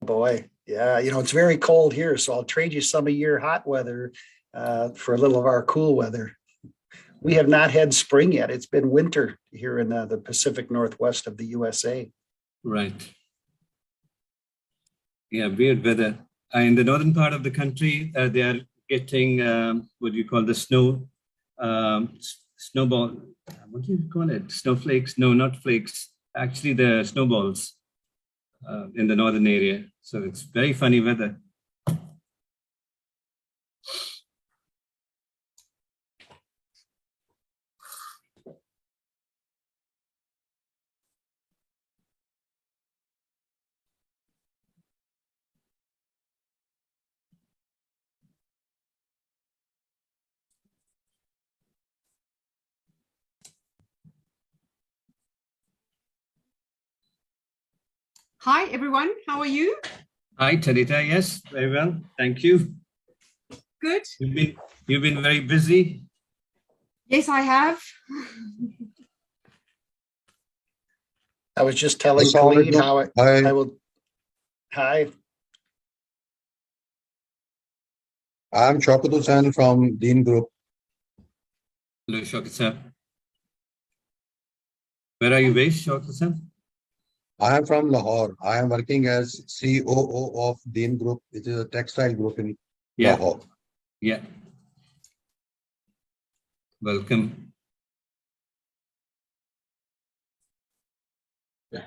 boy. Yeah. It's very cold here, so I'll trade you some of your hot weather for a little of our cool weather. We have not had spring yet. It's been winter here in the Pacific Northwest of the USA. Right. Yeah, weird weather. In the northern part of the country, they are getting what do you call the snow, snowball. What do you call it? Snowflakes? No, not flakes. Actually, the snowballs in the northern area. So it's very funny weather. Hi, everyone. How are you? Hi, Tadita. Yes, very well. Thank you. Good. You've been very busy. Yes, I have. I was just telling Khalid how I will. Hi. I'm Shaukat Hussain from Dean Group. Hello, Shaukat sir. Where are you based, Shaukat sir? I am from Lahore. I am working as COO of Dean Group, which is a textile group in Lahore. Yeah. Welcome. Yeah.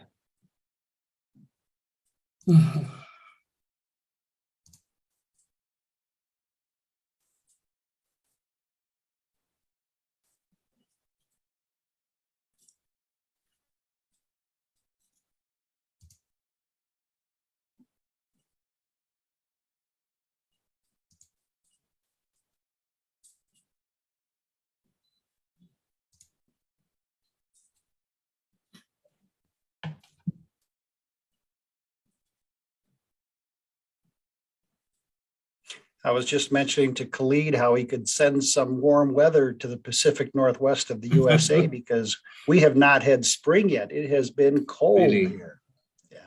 I was just mentioning to Khalid how he could send some warm weather to the Pacific Northwest of the USA because we have not had spring yet. It has been cold here. Yeah.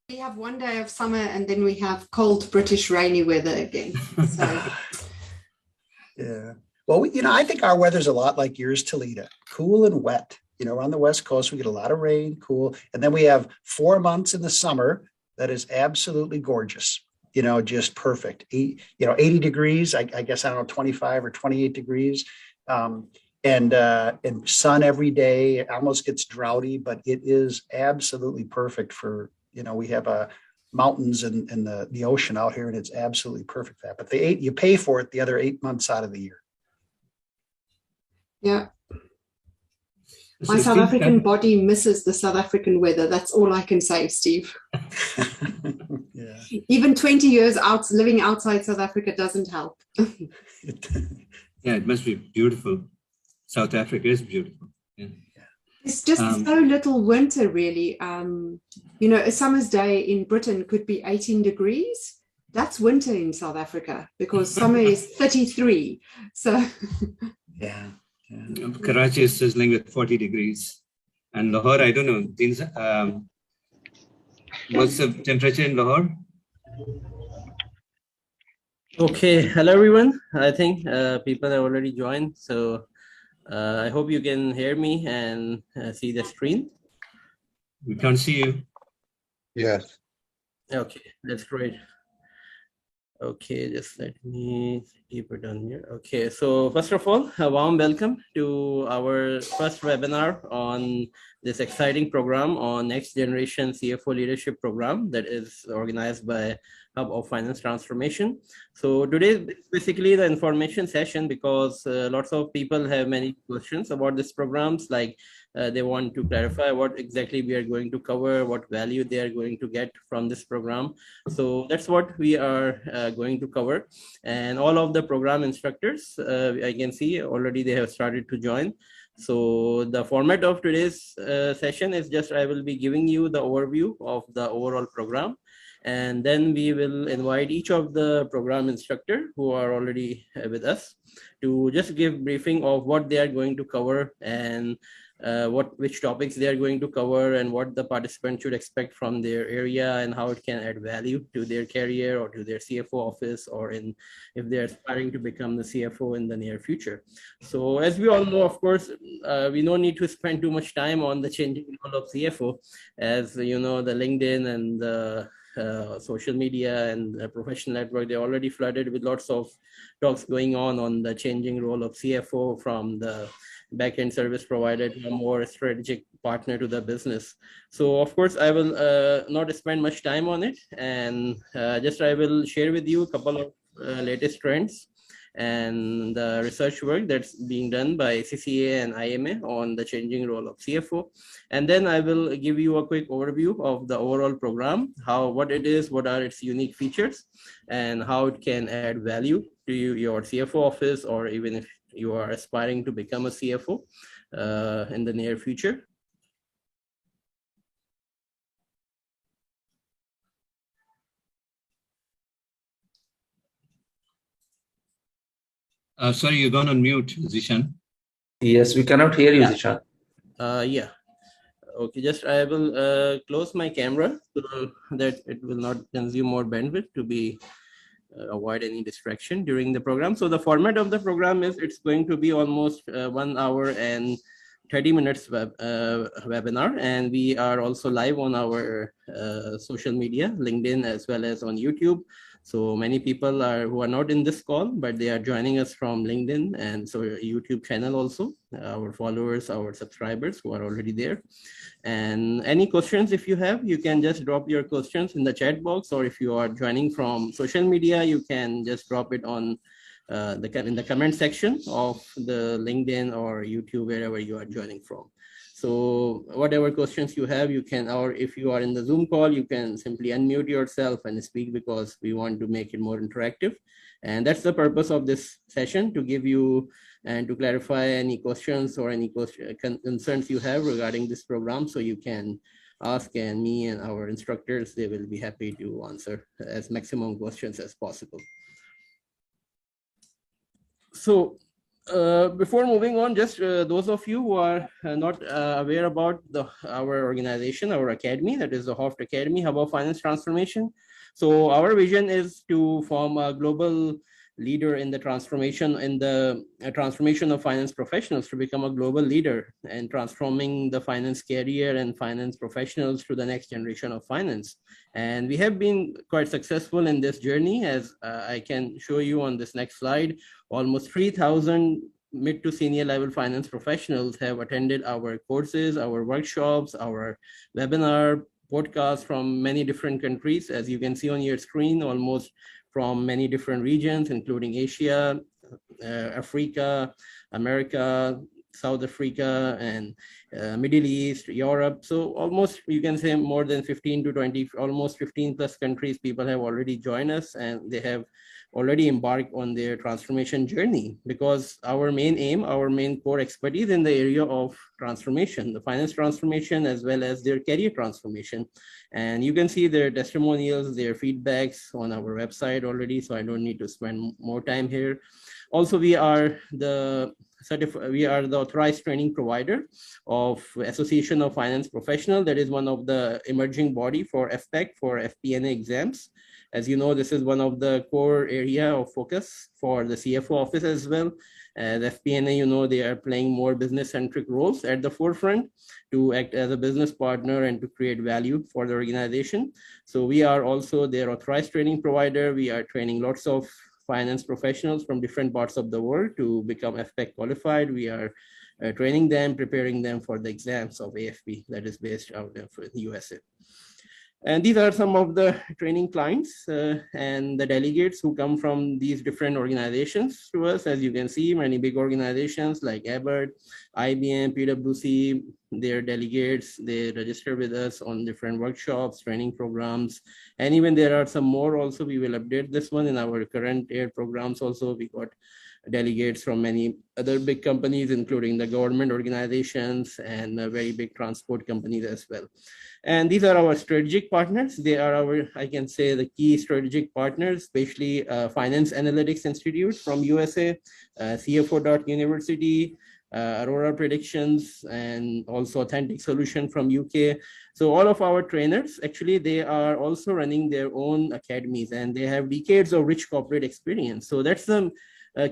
We have one day of summer and then we have cold British rainy weather again. So. Yeah. Well, I think our weather's a lot like yours, Toledo. Cool and wet. On the West Coast, we get a lot of rain, cool. And then we have 4 months in the summer that is absolutely gorgeous. Just perfect. 80 degrees, I guess, 25 or 28 degrees. And sun every day. It almost gets droughty, but it is absolutely perfect for, we have mountains and the ocean out here, and it's absolutely perfect for that. But you pay for it the other 8 months out of the year. Yeah. My South African body misses the South African weather. That's all I can say, Steve. Yeah. Even 20 years living outside South Africa doesn't help. Yeah, it must be beautiful. South Africa is beautiful. Yeah. It's just so little winter, really. A summer's day in Britain could be 18 degrees. That's winter in South Africa because summer is 33. So, yeah. Karachi is sizzling with 40 degrees. And Lahore, I don't know. What's the temperature in Lahore? Okay, hello everyone. I think people have already joined. So I hope you can hear me and see the screen. We can't see you. Yes. Okay, that's great. Okay, just let me keep it on here. Okay, so first of all, a warm welcome to our first webinar on this exciting program on next generation CFO leadership program that is organized by Hub of Finance Transformation. So today is basically the information session because lots of people have many questions about these programs, like they want to clarify what exactly we are going to cover, what value they are going to get from this program. So that's what we are going to cover. And all of the program instructors, I can see already they have started to join. So the format of today's session is just I will be giving you the overview of the overall program. And then we will invite each of the program instructor who are already with us to just give briefing of what they are going to cover and which topics they are going to cover and what the participant should expect from their area and how it can add value to their career or to their CFO office, or if they're aspiring to become the CFO in the near future. So as we all know, of course, we don't need to spend too much time on the changing role of CFO, as you know, the LinkedIn and the social media and professional network, they're already flooded with lots of talks going on the changing role of CFO from the back-end service provider to a more strategic partner to the business. So of course, I will not spend much time on it, and just I will share with you a couple of latest trends and the research work that's being done by CCA and IMA on the changing role of CFO. And then I will give you a quick overview of the overall program, what it is, what are its unique features, and how it can add value to your CFO office, or even if you are aspiring to become a CFO in the near future. Sorry, you're gone on mute, Zishan. Yes, we cannot hear you, Zishan. Yeah. Okay, just I will close my camera so that it will not consume more bandwidth to be avoid any distraction during the program. So the format of the program is it's going to be almost 1 hour and 30 minutes webinar, and we are also live on our social media, LinkedIn, as well as on YouTube. So many people who are not in this call, but they are joining us from LinkedIn and so YouTube channel also, our followers, our subscribers who are already there. And any questions, if you have, you can just drop your questions in the chat box, or if you are joining from social media, you can just drop it on in the comment section of the LinkedIn or YouTube, wherever you are joining from. So whatever questions you have, you can, or if you are in the Zoom call, you can simply unmute yourself and speak, because we want to make it more interactive. And that's the purpose of this session, to give you and to clarify any questions or any concerns you have regarding this program. So you can ask, and me and our instructors, they will be happy to answer as maximum questions as possible. So before moving on, just those of you who are not aware about our organization, our academy, that is the HOFT Academy, Hub of Finance Transformation. So our vision is to form a global leader in the transformation of finance professionals, to become a global leader and transforming the finance career and finance professionals to the next generation of finance. And we have been quite successful in this journey, as I can show you on this next slide. Almost 3,000 mid to senior level finance professionals have attended our courses, our workshops, our webinar, podcasts from many different countries. As you can see on your screen, almost from many different regions, including Asia, Africa, America, South Africa, and Middle East, Europe. So almost, you can say, more than 15 to 20, almost 15 plus countries, people have already joined us, and they have already embarked on their transformation journey, because our main aim, our main core expertise in the area of transformation, the finance transformation, as well as their career transformation. And you can see their testimonials, their feedbacks on our website already, so I don't need to spend more time here. Also, we are the authorized training provider of Association of Finance Professionals. That is one of the emerging body for FPAC, for FP&A exams. As you know, this is one of the core area of focus for the CFO office as well. As FP&A, you know, they are playing more business-centric roles at the forefront to act as a business partner and to create value for the organization. So we are also their authorized training provider. We are training lots of finance professionals from different parts of the world to become FPAC qualified. We are training them, preparing them for the exams of AFP that is based out of the USA. And these are some of the training clients and the delegates who come from these different organizations to us. As you can see, many big organizations like Abbott, IBM, PwC, their delegates, they register with us on different workshops, training programs. And even there are some more also. We will update this one in our current air programs also. We got delegates from many other big companies, including the government organizations and very big transport companies as well. And these are our strategic partners. They are our, I can say, the key strategic partners, especially Finance Analytics Institute from USA, CFO University, Aurora Predictions, and also Authentic Solution from UK. So all of our trainers, actually, they are also running their own academies, and they have decades of rich corporate experience. So that's the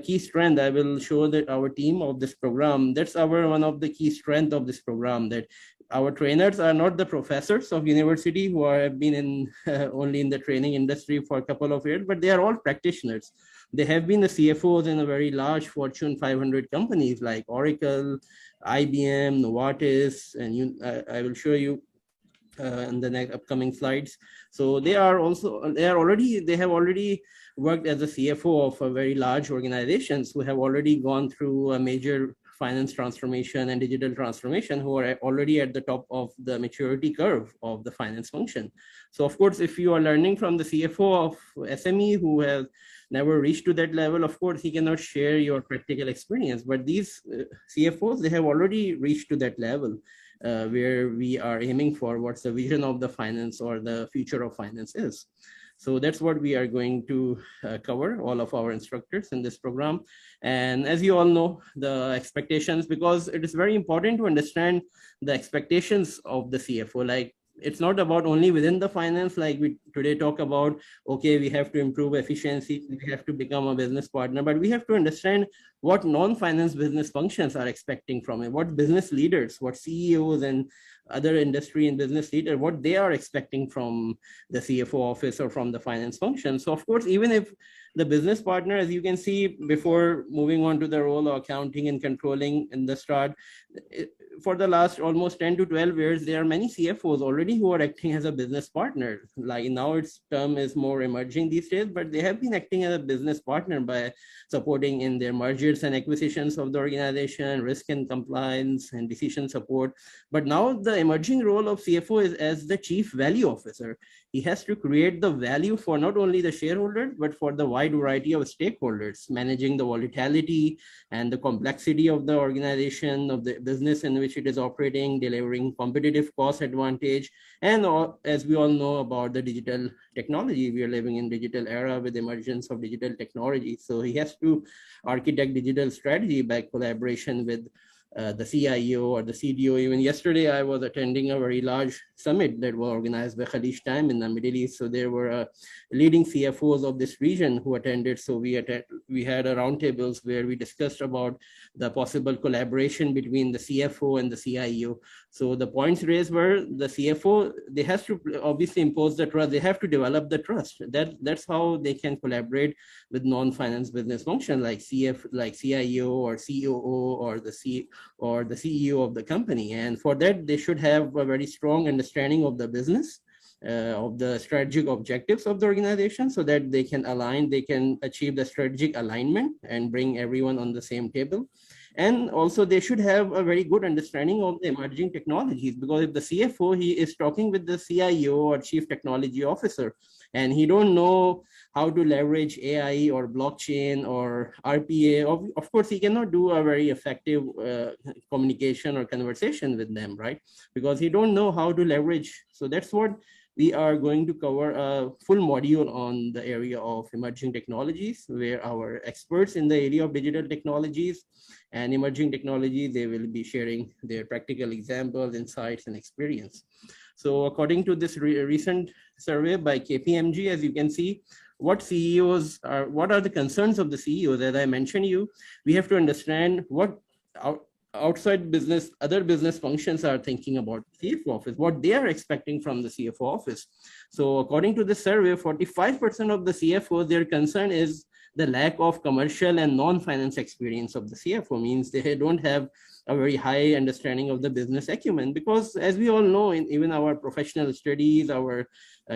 key strength. I will show that our team of this program, that's one of the key strength of this program, that our trainers are not the professors of university who have been in only in the training industry for a couple of years, but they are all practitioners. They have been the CFOs in a very large Fortune 500 companies like Oracle, IBM, Novartis, and I will show you in the next upcoming slides. So they have already worked as a CFO of a very large organizations who have already gone through a major finance transformation and digital transformation, who are already at the top of the maturity curve of the finance function. So of course, if you are learning from the CFO of SME who has never reached to that level, of course, he cannot share your practical experience. But these CFOs, they have already reached to that level where we are aiming for what's the vision of the finance or the future of finance is. So that's what we are going to cover, all of our instructors in this program. And as you all know, the expectations, because it is very important to understand the expectations of the CFO. Like, it's not about only within the finance, like we today talk about, okay, we have to improve efficiency, we have to become a business partner, but we have to understand what non-finance business functions are expecting from it, what business leaders, what CEOs and other industry and business leaders, what they are expecting from the CFO office or from the finance function. So of course, even if the business partner, as you can see, before moving on to the role of accounting and controlling in the start, for the last almost 10 to 12 years, there are many CFOs already who are acting as a business partner. Like now its term is more emerging these days, but they have been acting as a business partner by supporting in their mergers and acquisitions of the organization, risk and compliance and decision support. But now the emerging role of CFO is as the chief value officer. He has to create the value for not only the shareholders, but for the wide variety of stakeholders, managing the volatility and the complexity of the organization, of the business in which it is operating, delivering competitive cost advantage. And as we all know about the digital technology, we are living in digital era with emergence of digital technology. So he has to architect digital strategy by collaboration with the CIO or the CDO. Even yesterday, I was attending a very large summit that was organized by Khalish Time in the Middle East. So there were leading CFOs of this region who attended. So we had a roundtables where we discussed about the possible collaboration between the CFO and the CIO. So the points raised were the CFO, they have to obviously impose the trust. They have to develop the trust. That's how they can collaborate with non-finance business function like CIO or COO or the CEO of the company. And for that, they should have a very strong understanding of the business, of the strategic objectives of the organization, so that they can achieve the strategic alignment and bring everyone on the same table. And also they should have a very good understanding of the emerging technologies, because if the CFO, he is talking with the CIO or chief technology officer, and he don't know how to leverage AI or blockchain or RPA, of course, he cannot do a very effective communication or conversation with them, right? Because he don't know how to leverage. So that's what we are going to cover a full module on the area of emerging technologies, where our experts in the area of digital technologies and emerging technologies, they will be sharing their practical examples, insights, and experience. So according to this recent survey by KPMG, as you can see, what are the concerns of the CEOs? As I mentioned we have to understand what outside business, other business functions are thinking about CFO office, what they are expecting from the CFO office. So according to this survey, 45% of the CFOs, their concern is the lack of commercial and non-finance experience of the CFO. Means they don't have a very high understanding of the business acumen, because as we all know, in even our professional studies, our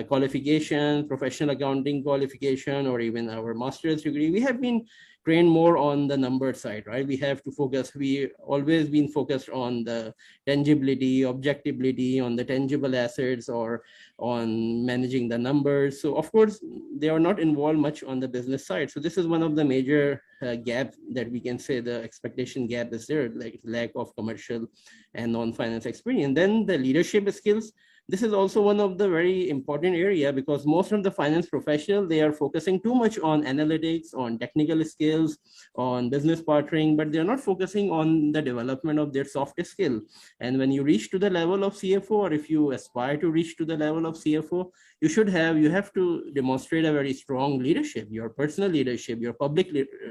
qualification, professional accounting qualification, or even our master's degree, we have been trained more on the number side, right? We have to focus, we always been focused on the tangibility, objectivity, on the tangible assets, or on managing the numbers. So of course, they are not involved much on the business side. So this is one of the major gap that we can say the expectation gap is there, like lack of commercial and non-finance experience. Then the leadership skills, this is also one of the very important area, because most of the finance professional, they are focusing too much on analytics, on technical skills, on business partnering, but they're not focusing on the development of their soft skill. And when you reach to the level of CFO, or if you aspire to reach to the level of CFO, you have to demonstrate a very strong leadership, your personal leadership, your public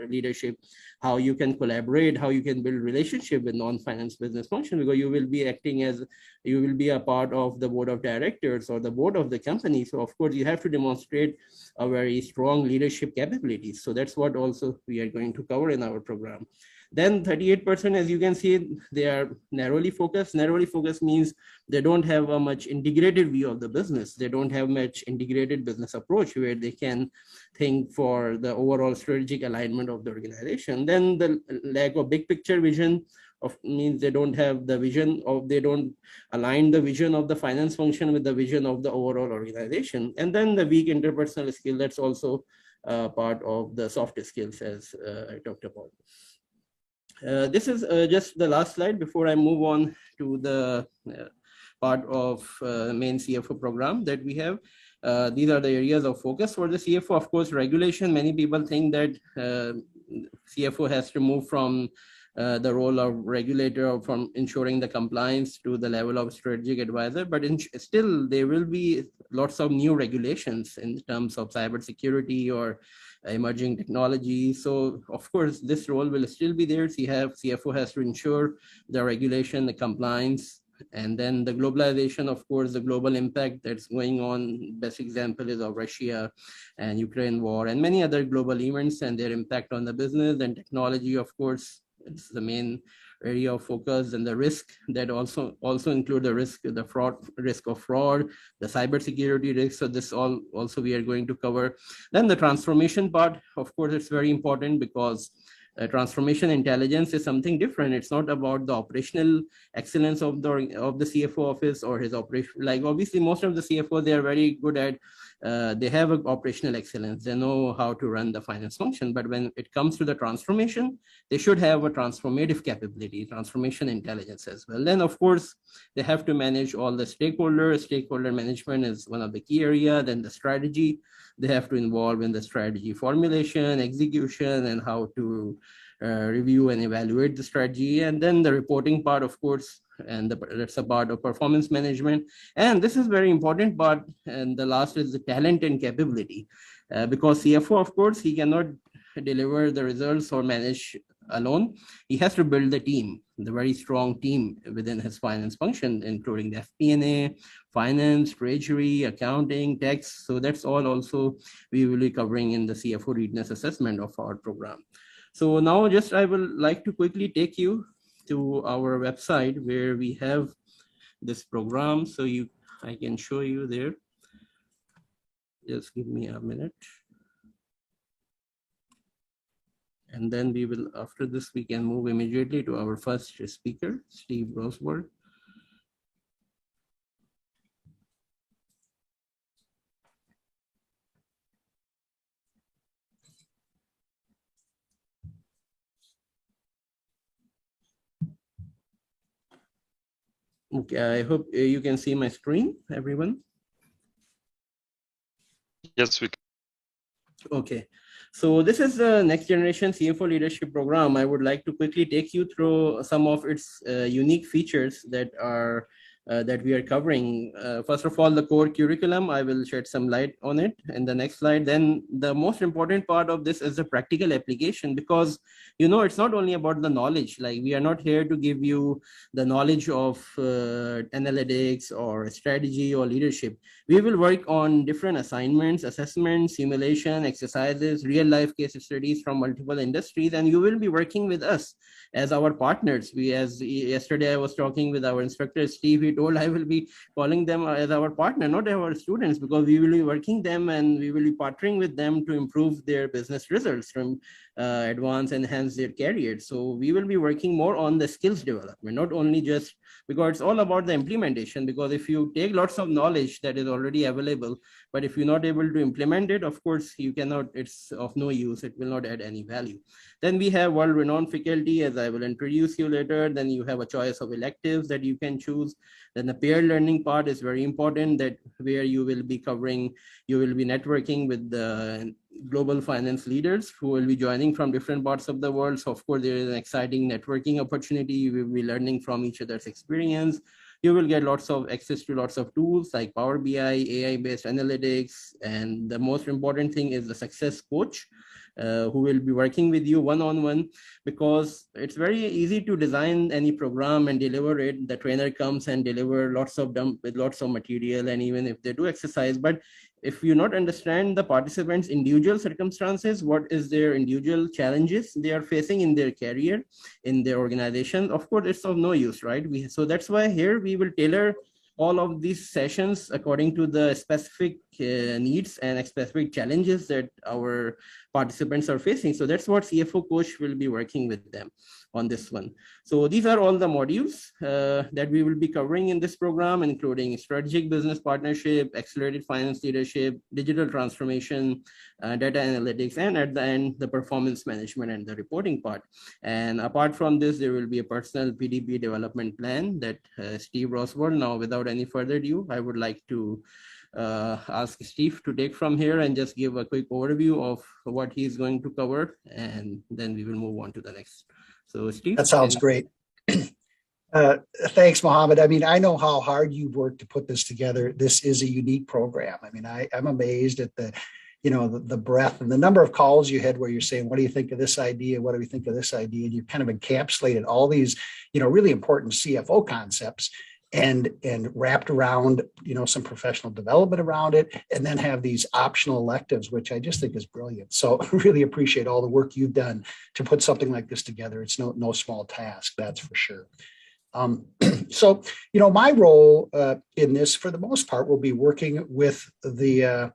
leadership, how you can collaborate, how you can build relationship with non-finance business function, because you will be acting as, you will be a part of the board of directors or the board of the company. So of course you have to demonstrate a very strong leadership capabilities. So that's what also we are going to cover in our program. Then 38%, as you can see, they are narrowly focused. Narrowly focused means they don't have a much integrated view of the business. They don't have much integrated business approach where they can think for the overall strategic alignment of the organization. Then the lack of big picture vision of means they don't have the vision of, they don't align the vision of the finance function with the vision of the overall organization. And then the weak interpersonal skill, that's also part of the soft skills, as I talked about. This is just the last slide before I move on to the part of main CFO program that we have. These are the areas of focus for the CFO. Of course, regulation, many people think that CFO has to move from the role of regulator or from ensuring the compliance to the level of strategic advisor, but still there will be lots of new regulations in terms of cybersecurity or emerging technology. So of course, this role will still be there. CFO has to ensure the regulation, the compliance, and then the globalization, of course, the global impact that's going on. Best example is of Russia and Ukraine war and many other global events and their impact on the business and technology. Of course, it's the main area of focus, and the risk that also include the risk of fraud, the cybersecurity risk. So this all also we are going to cover. Then the transformation part, of course, it's very important because transformation intelligence is something different. It's not about the operational excellence of the CFO office or his operation. Like obviously most of the CFO, they are very good at they have an operational excellence. They know how to run the finance function, but when it comes to the transformation, they should have a transformative capability, transformation intelligence as well. Then of course, they have to manage all the stakeholders. Stakeholder management is one of the key areas. Then the strategy, they have to involve in the strategy formulation, execution, and how to review and evaluate the strategy. And then the reporting part, of course, and that's a part of performance management. And this is very important part. And the last is the talent and capability, because CFO, of course, he cannot deliver the results or manage alone. He has to build the team, the very strong team within his finance function, including the FP&A, finance, treasury, accounting, tax. So that's all also we will be covering in the CFO readiness assessment of our program. So now just I will like to quickly take you to our website where we have this program. So I can show you there. Just give me a minute. And then we will, after this, we can move immediately to our first speaker, Steve Rosberg. Okay, I hope you can see my screen, everyone. Yes, we can. Okay, so this is the next generation CFO leadership program. I would like to quickly take you through some of its unique features that are that we are covering. First of all, the core curriculum, I will shed some light on it in the next slide. Then the most important part of this is the practical application, because it's not only about the knowledge. Like we are not here to give you the knowledge of analytics or strategy or leadership. We will work on different assignments, assessments, simulation, exercises, real life case studies from multiple industries, and you will be working with us as our partners. Yesterday I was talking with our instructor, Steve. He told I will be calling them as our partner, not our students, because we will be working them and we will be partnering with them to improve their business results, from advance, enhance their career. So we will be working more on the skills development, not only just because it's all about the implementation. Because if you take lots of knowledge that is already already available. But if you're not able to implement it, of course, you cannot, it's of no use. It will not add any value. Then we have world-renowned faculty, as I will introduce you later. Then you have a choice of electives that you can choose. Then the peer learning part is very important, that where you will be covering, you will be networking with the global finance leaders who will be joining from different parts of the world. So of course, there is an exciting networking opportunity. You will be learning from each other's experience. You will get lots of access to lots of tools like Power BI, AI-based analytics. And the most important thing is the success coach, who will be working with you one-on-one, because it's very easy to design any program and deliver it. The trainer comes and deliver lots of them with lots of material, and even if they do exercise, but if you not understand the participants' individual circumstances, what is their individual challenges they are facing in their career, in their organization, of course, it's of no use, right? So that's why here we will tailor all of these sessions according to the specific needs and specific challenges that our participants are facing. So that's what CFO coach will be working with them on this one. So these are all the modules that we will be covering in this program, including strategic business partnership, accelerated finance leadership, digital transformation, data analytics, and at the end, the performance management and the reporting part. And apart from this, there will be a personal PDP development plan that Steve Roswell. Now, without any further ado, I would like to ask Steve to take from here and just give a quick overview of what he's going to cover, and then we will move on to the next. So Steve? That sounds great. Thanks, Mohammed. I mean, I know how hard you've worked to put this together. This is a unique program. I mean, I'm amazed at the, the breadth and the number of calls you had where you're saying, what do you think of this idea? What do we think of this idea? And you've kind of encapsulated all these, really important CFO concepts and wrapped around, some professional development around it, and then have these optional electives, which I just think is brilliant. So really appreciate all the work you've done to put something like this together. It's no small task, that's for sure. So, my role in this, for the most part, will be working with the,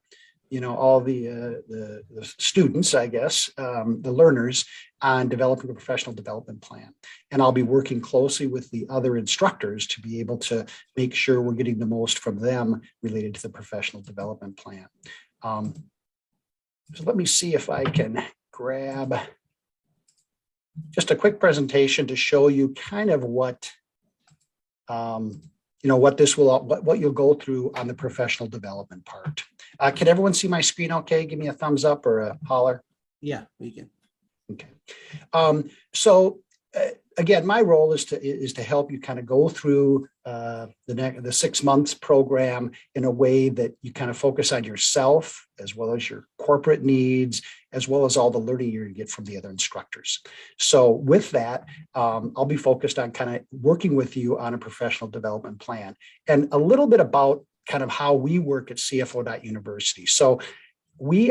all the students, I guess, the learners, on developing a professional development plan. And I'll be working closely with the other instructors to be able to make sure we're getting the most from them related to the professional development plan. So let me see if I can grab just a quick presentation to show you kind of what, what you'll go through on the professional development part. Can everyone see my screen okay? Give me a thumbs up or a holler. Yeah, we can. Okay. So again, my role is to help you kind of go through the 6 months program in a way that you kind of focus on yourself, as well as your corporate needs, as well as all the learning you're going to get from the other instructors. So with that, I'll be focused on kind of working with you on a professional development plan, and a little bit about kind of how we work at CFO.University. So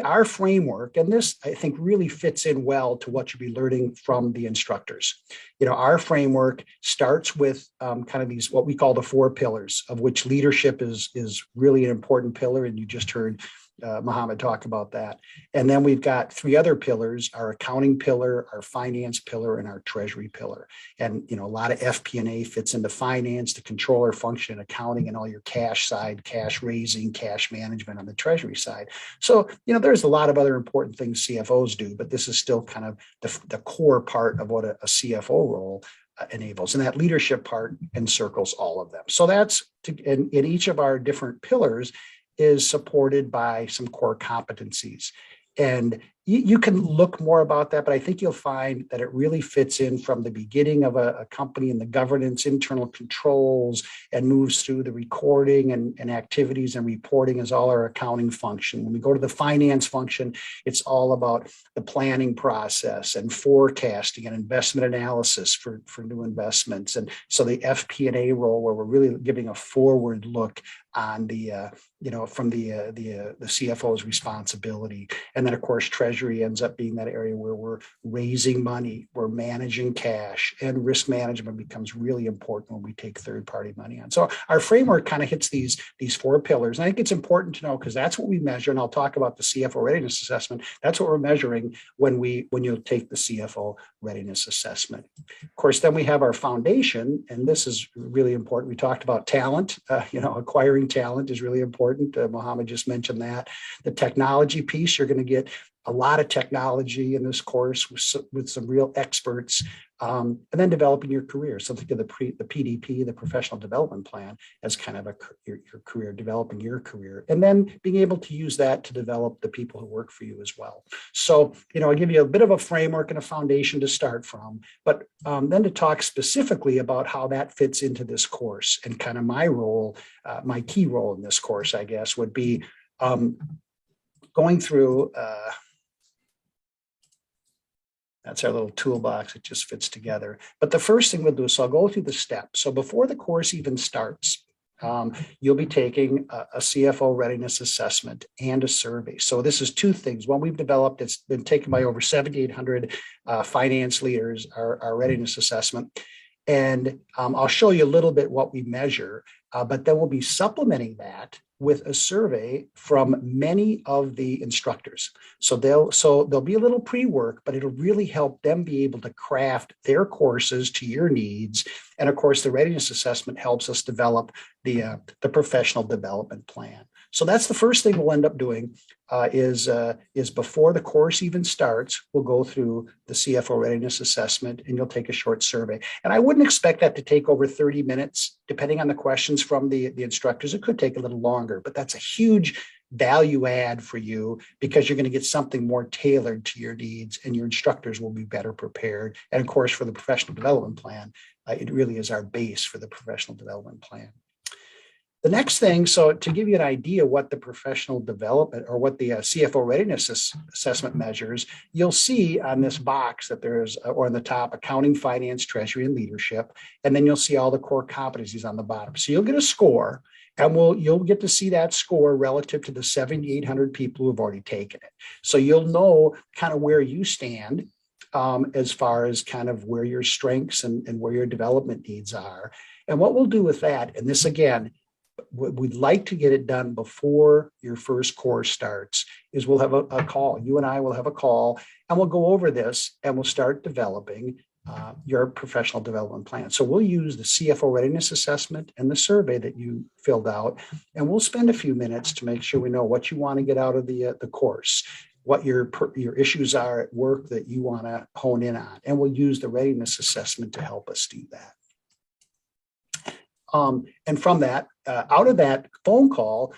our framework, and this I think really fits in well to what you'll be learning from the instructors. Our framework starts with kind of these, what we call the 4 pillars, of which leadership is really an important pillar. And you just heard Mohammed talk about that. And then we've got 3 other pillars: our accounting pillar, our finance pillar, and our treasury pillar. And, a lot of FP&A fits into finance, the controller function, accounting, and all your cash side, cash raising, cash management on the treasury side. So, there's a lot of other important things CFOs do, but this is still kind of the core part of what a CFO role enables. And that leadership part encircles all of them. So that's in each of our different pillars is supported by some core competencies. And you can look more about that, but I think you'll find that it really fits in from the beginning of a company and the governance, internal controls, and moves through the recording and activities and reporting as all our accounting function. When we go to the finance function, it's all about the planning process and forecasting and investment analysis for new investments. And so the FP&A role, where we're really giving a forward look on the, from the CFO's responsibility. And then, of course, treasury treasury ends up being that area where we're raising money, we're managing cash, and risk management becomes really important when we take third-party money on. So our framework kind of hits these four pillars. And I think it's important to know because that's what we measure. And I'll talk about the CFO readiness assessment. That's what we're measuring when you take the CFO readiness assessment. Of course, then we have our foundation, and this is really important. We talked about talent. Acquiring talent is really important. Mohammed just mentioned that. The technology piece, you're going to get a lot of technology in this course with some real experts, and then developing your career. So think of the PDP, the professional development plan, as kind of your career, developing your career, and then being able to use that to develop the people who work for you as well. So, I'll give you a bit of a framework and a foundation to start from, but then to talk specifically about how that fits into this course and kind of my role, my key role in this course, I guess, would be going through, that's our little toolbox. It just fits together. But the first thing we'll do is I'll go through the steps. So before the course even starts, you'll be taking a CFO readiness assessment and a survey. So this is two things. One we've developed, it's been taken by over 7,800 finance leaders, our readiness assessment. And I'll show you a little bit what we measure, but then we'll be supplementing that with a survey from many of the instructors. So there'll be a little pre-work, but it'll really help them be able to craft their courses to your needs. And of course, the readiness assessment helps us develop the professional development plan. So that's the first thing we'll end up doing is before the course even starts, we'll go through the CFO readiness assessment and you'll take a short survey. And I wouldn't expect that to take over 30 minutes, depending on the questions from the instructors. It could take a little longer, but that's a huge value add for you because you're going to get something more tailored to your needs and your instructors will be better prepared. And of course, for the professional development plan, it really is our base for the professional development plan. The next thing, so to give you an idea what the professional development or what the CFO readiness assessment measures, you'll see on this box that there's, or on the top, accounting, finance, treasury, and leadership. And then you'll see all the core competencies on the bottom. So you'll get a score and you'll get to see that score relative to the 7,800 people who've already taken it. So you'll know kind of where you stand as far as kind of where your strengths and where your development needs are. And what we'll do with that, and this again, we'd like to get it done before your first course starts, is we'll have a call. You and I will have a call and we'll go over this and we'll start developing your professional development plan. So we'll use the CFO readiness assessment and the survey that you filled out, and we'll spend a few minutes to make sure we know what you want to get out of the course, what your issues are at work that you want to hone in on. And we'll use the readiness assessment to help us do that. And from that, out of that phone call,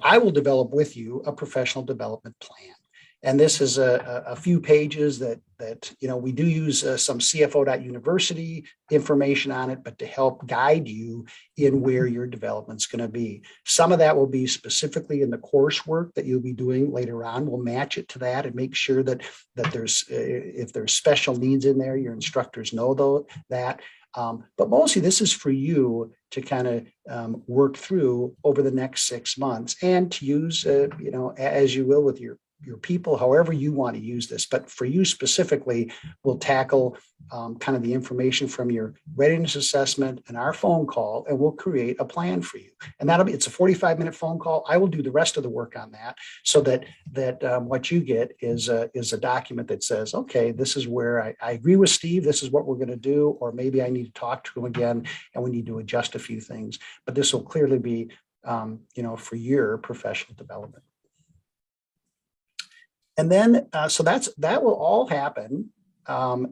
I will develop with you a professional development plan. And this is a few pages that we do use some CFO.university information on it, but to help guide you in where your development's going to be. Some of that will be specifically in the coursework that you'll be doing later on. We'll match it to that and make sure that there's if there's special needs in there, your instructors know that. But mostly this is for you to kind of work through over the next 6 months and to use, as you will with your people, however you want to use this. But for you specifically, we'll tackle kind of the information from your readiness assessment and our phone call, and we'll create a plan for you. And it's a 45-minute phone call. I will do the rest of the work on that so that what you get is a document that says, okay, this is where I agree with Steve. This is what we're going to do. Or maybe I need to talk to him again and we need to adjust a few things. But this will clearly be, for your professional development. And then, so that will all happen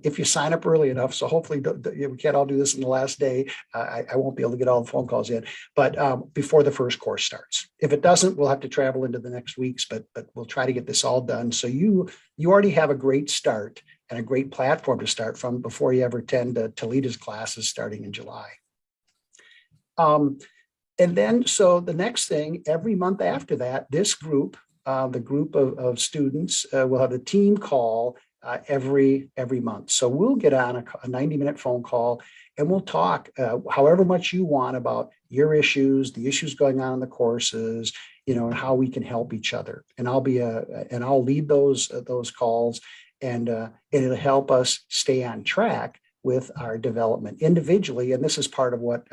if you sign up early enough. So hopefully we can't all do this in the last day. I won't be able to get all the phone calls in, but before the first course starts. If it doesn't, we'll have to travel into the next weeks, but we'll try to get this all done. So you already have a great start and a great platform to start from before you ever attend Toledo's classes starting in July. And then, so the next thing, every month after that, this group, the group of students will have a team call every month. So we'll get on a 90-minute phone call and we'll talk however much you want about your issues, the issues going on in the courses, and how we can help each other. And I'll lead those calls, and it'll help us stay on track with our development individually. And this is part of what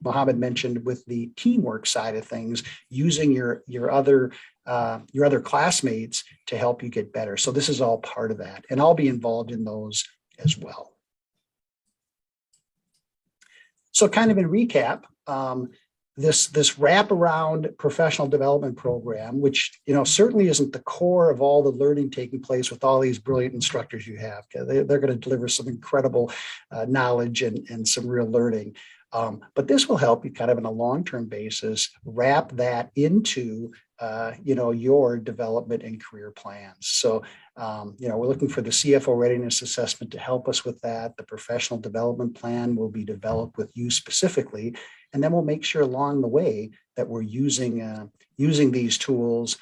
Mohammed mentioned with the teamwork side of things, using your other classmates to help you get better. So this is all part of that. And I'll be involved in those as well. So kind of in recap, this wraparound professional development program, which certainly isn't the core of all the learning taking place with all these brilliant instructors you have. They're going to deliver some incredible knowledge and some real learning. But this will help you kind of on a long-term basis wrap that into your development and career plans. So we're looking for the CFO readiness assessment to help us with that. The professional development plan will be developed with you specifically, and then we'll make sure along the way that we're using these tools,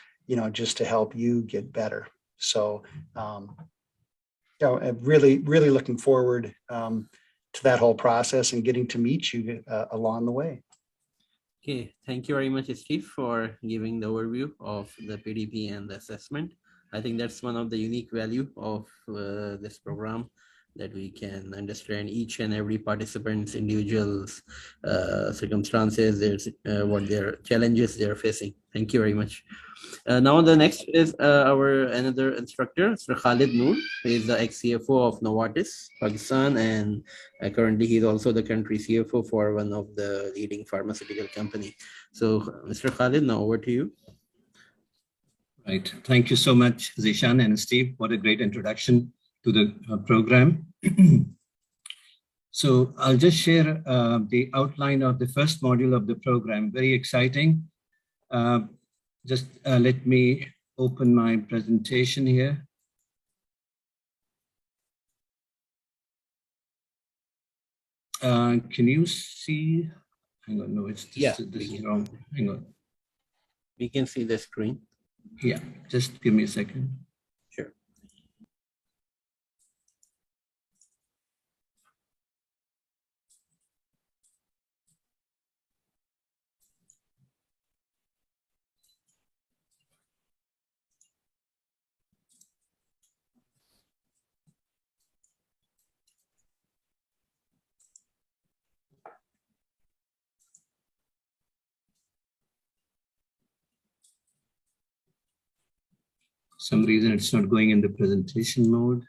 just to help you get better. So I'm really looking forward to that whole process and getting to meet you along the way. Okay, thank you very much, Steve, for giving the overview of the PDP and the assessment. I think that's one of the unique value of this program, that we can understand each and every participant's individual circumstances, what their challenges they're facing. Thank you very much. Now the next is our another instructor, Mr. Khalid Noor. He is the ex-CFO of Novartis, Pakistan, and currently he's also the country CFO for one of the leading pharmaceutical company. So Mr. Khalid, now over to you. Right. Thank you so much, Zishan and Steve. What a great introduction to the program. So I'll just share the outline of the first module of the program. Very exciting. Just let me open my presentation here. Can you see? Hang on, no, it's just, this is wrong. Hang on. We can see the screen. Yeah, just give me a second. Sure. Some reason it's not going in the presentation mode.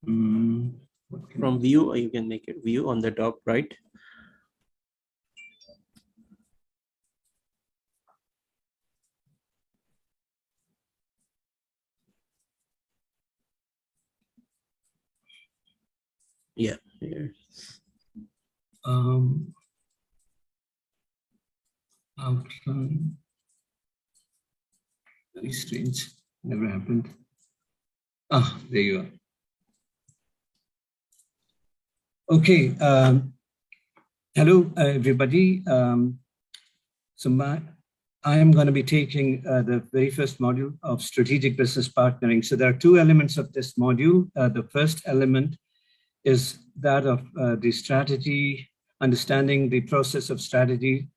From view, you can make it view on the top right. Yeah. Here. Outline. Very strange. Never happened. Ah, there you are. Okay. Hello, everybody. I am going to be taking the very first module of strategic business partnering. So there are two elements of this module. The first element is that of the strategy, understanding the process of strategy.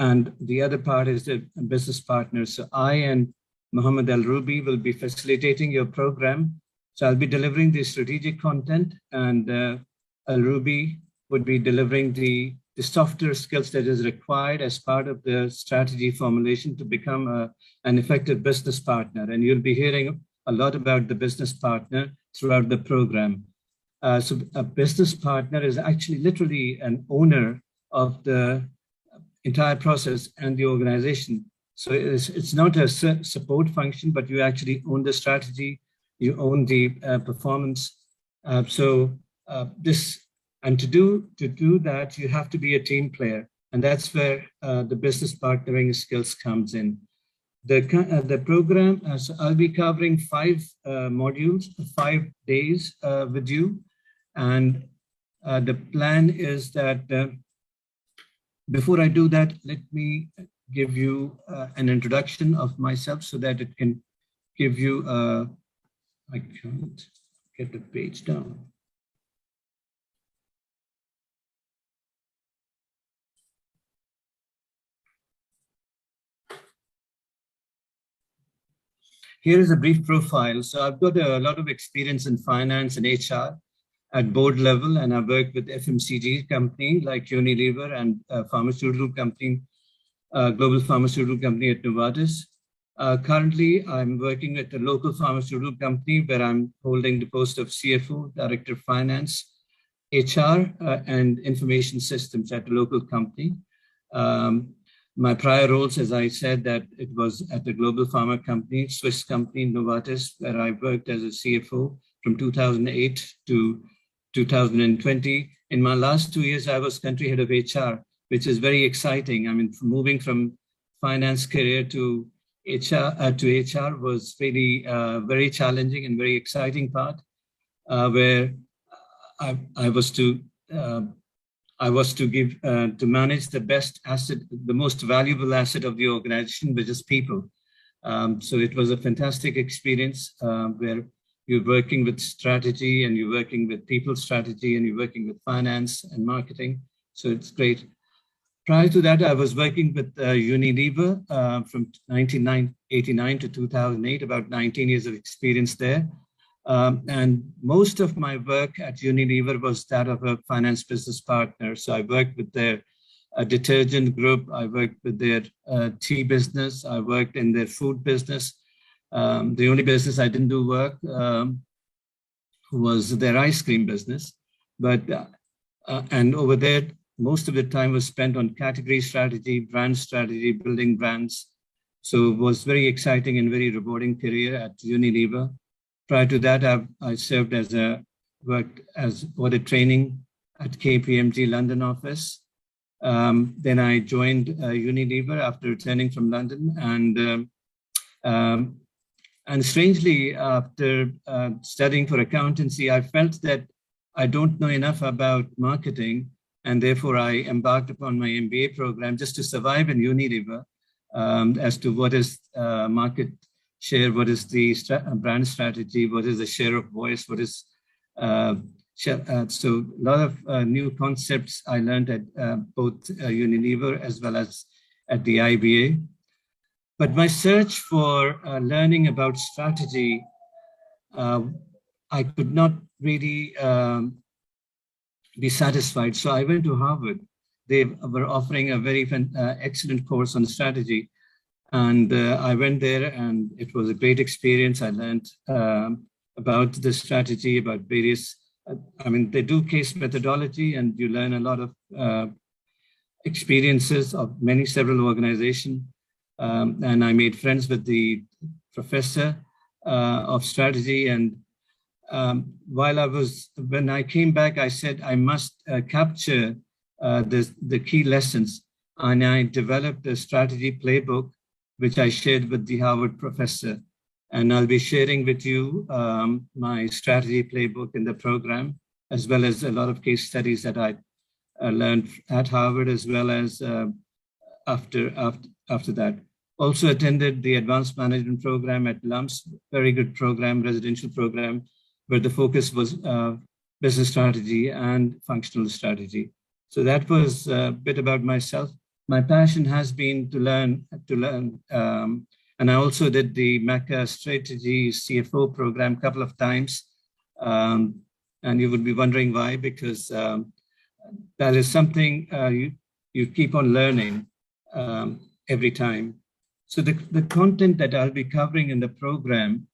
And the other part is the business partners. So I and Mohammed Al-Rubi will be facilitating your program. So I'll be delivering the strategic content, and Al-Rubi would be delivering the softer skills that is required as part of the strategy formulation to become an effective business partner. And you'll be hearing a lot about the business partner throughout the program. So a business partner is actually literally an owner of the entire process and the organization. So it's not a support function, but you actually own the strategy, you own the performance. And to do that, you have to be a team player, and that's where the business partnering skills comes in. The program, so I'll be covering 5 modules, 5 days with you, and the plan is that before I do that, let me give you an introduction of myself so that it can give you I can't get the page down. Here is a brief profile. So I've got a lot of experience in finance and HR at board level, and I've worked with FMCG company like Unilever and pharmaceutical company, global pharmaceutical company at Novartis. Currently, I'm working at a local pharmaceutical company where I'm holding the post of CFO, Director of Finance, HR, and Information Systems at a local company. My prior roles, as I said, that it was at a global pharma company, Swiss company, Novartis, where I worked as a CFO from 2008 to 2020. In my last 2 years, I was country head of HR, which is very exciting. I mean, moving from finance career to HR was really very challenging and very exciting part, where I was to manage the best asset, the most valuable asset of the organization, which is people. So it was a fantastic experience where you're working with strategy and you're working with people strategy and you're working with finance and marketing. So it's great. Prior to that, I was working with Unilever from 1989 to 2008, about 19 years of experience there. And most of my work at Unilever was that of a finance business partner. So I worked with their detergent group, I worked with their tea business, I worked in their food business. The only business I didn't do work was their ice cream business. But and over there, most of the time was spent on category strategy, brand strategy, building brands. So it was very exciting and very rewarding career at Unilever. Prior to that, I served worked as audit training at KPMG London office. Then I joined Unilever after returning from London, and strangely, after studying for accountancy, I felt that I don't know enough about marketing, and therefore I embarked upon my MBA program just to survive in Unilever as to what is market share, what is the brand strategy, what is the share of voice, what is so a lot of new concepts I learned at both Unilever as well as at the IBA. But my search for learning about strategy, I could not really be satisfied. So I went to Harvard. They were offering a very excellent course on strategy. And I went there and it was a great experience. I learned about the strategy, about various, they do case methodology and you learn a lot of experiences of several organizations. And I made friends with the professor of strategy. And when I came back, I said, I must capture the key lessons. And I developed a strategy playbook, which I shared with the Harvard professor. And I'll be sharing with you my strategy playbook in the program, as well as a lot of case studies that I learned at Harvard, as well as after that. Also attended the advanced management program at LUMS, very good program, residential program, where the focus was business strategy and functional strategy. So that was a bit about myself. My passion has been to learn. And I also did the MECA strategy CFO program a couple of times. And you would be wondering why, because that is something you keep on learning every time. So the content that I'll be covering in the program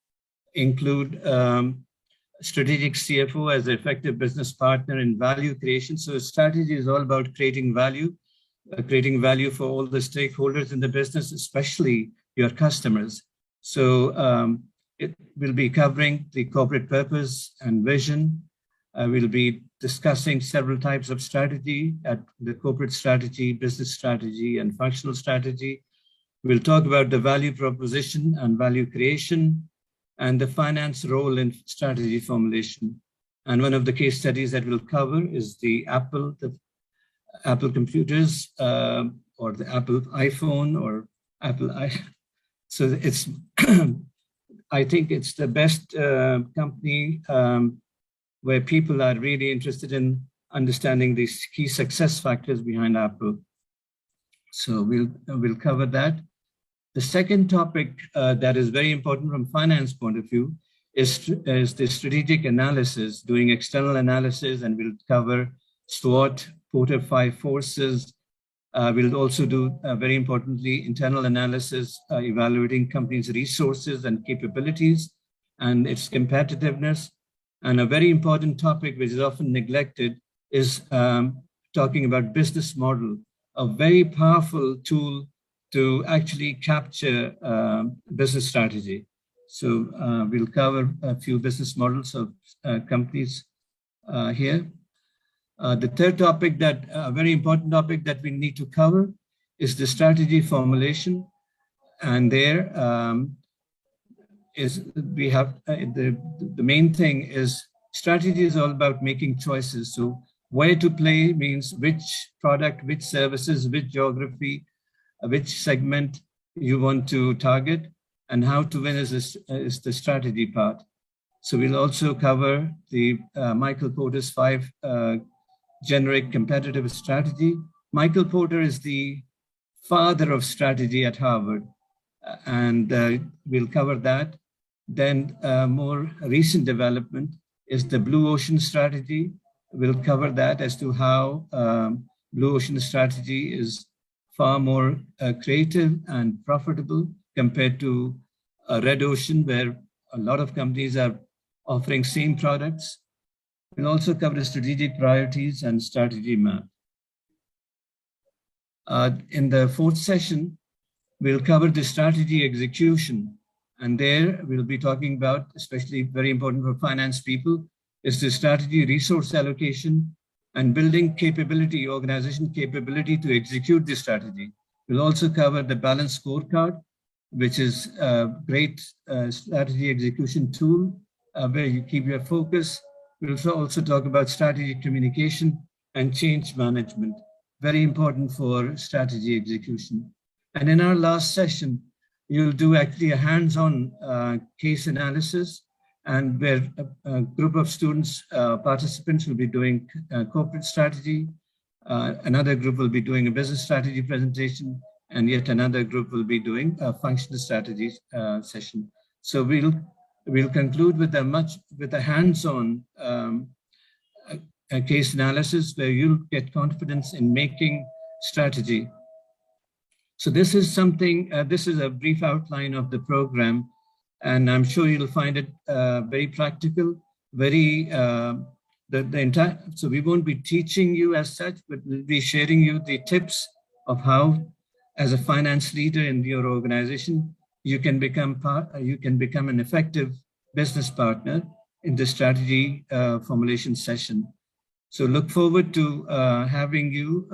include strategic CFO as an effective business partner in value creation. So strategy is all about creating value for all the stakeholders in the business, especially your customers. So it will be covering the corporate purpose and vision. We'll be discussing several types of strategy at the corporate strategy, business strategy, and functional strategy. We'll talk about the value proposition and value creation and the finance role in strategy formulation. And one of the case studies that we'll cover is the Apple computers or the Apple iPhone or Apple So it's, I think it's the best company where people are really interested in understanding these key success factors behind Apple. So we'll cover that. The second topic that is very important from finance point of view is the strategic analysis, doing external analysis, and we'll cover SWOT, Porter 5 forces. We'll also do, very importantly, internal analysis, evaluating companies' resources and capabilities and its competitiveness. And a very important topic, which is often neglected, is talking about business model, a very powerful tool to actually capture business strategy. So we'll cover a few business models of companies here. The third topic a very important topic that we need to cover is the strategy formulation. And there we have the main thing is strategy is all about making choices. So where to play means which product, which services, which geography, which segment you want to target, and how to win is the strategy part. So we'll also cover the Michael Porter's 5 generic competitive strategy. Michael Porter is the father of strategy at Harvard, and we'll cover that. Then more recent development is the Blue Ocean strategy. We'll cover that as to how Blue Ocean strategy is far more creative and profitable compared to Red Ocean, where a lot of companies are offering same products. We'll also cover the strategic priorities and strategy map. In the fourth session, we'll cover the strategy execution. And there we'll be talking about, especially very important for finance people, is the strategy resource allocation and building capability, organization capability to execute the strategy. We'll also cover the balanced scorecard, which is a great strategy execution tool where you keep your focus. We'll also talk about strategy communication and change management, very important for strategy execution. And in our last session, you'll do actually a hands-on case analysis, and where a group of students, participants will be doing corporate strategy. Another group will be doing a business strategy presentation, and yet another group will be doing a functional strategy session. So we'll conclude with a hands-on case analysis where you'll get confidence in making strategy. So this is something, this is a brief outline of the program, and I'm sure you'll find it very practical, very, so we won't be teaching you as such, but we'll be sharing you the tips of how, as a finance leader in your organization, you can become an effective business partner in the strategy formulation session. So look forward to having you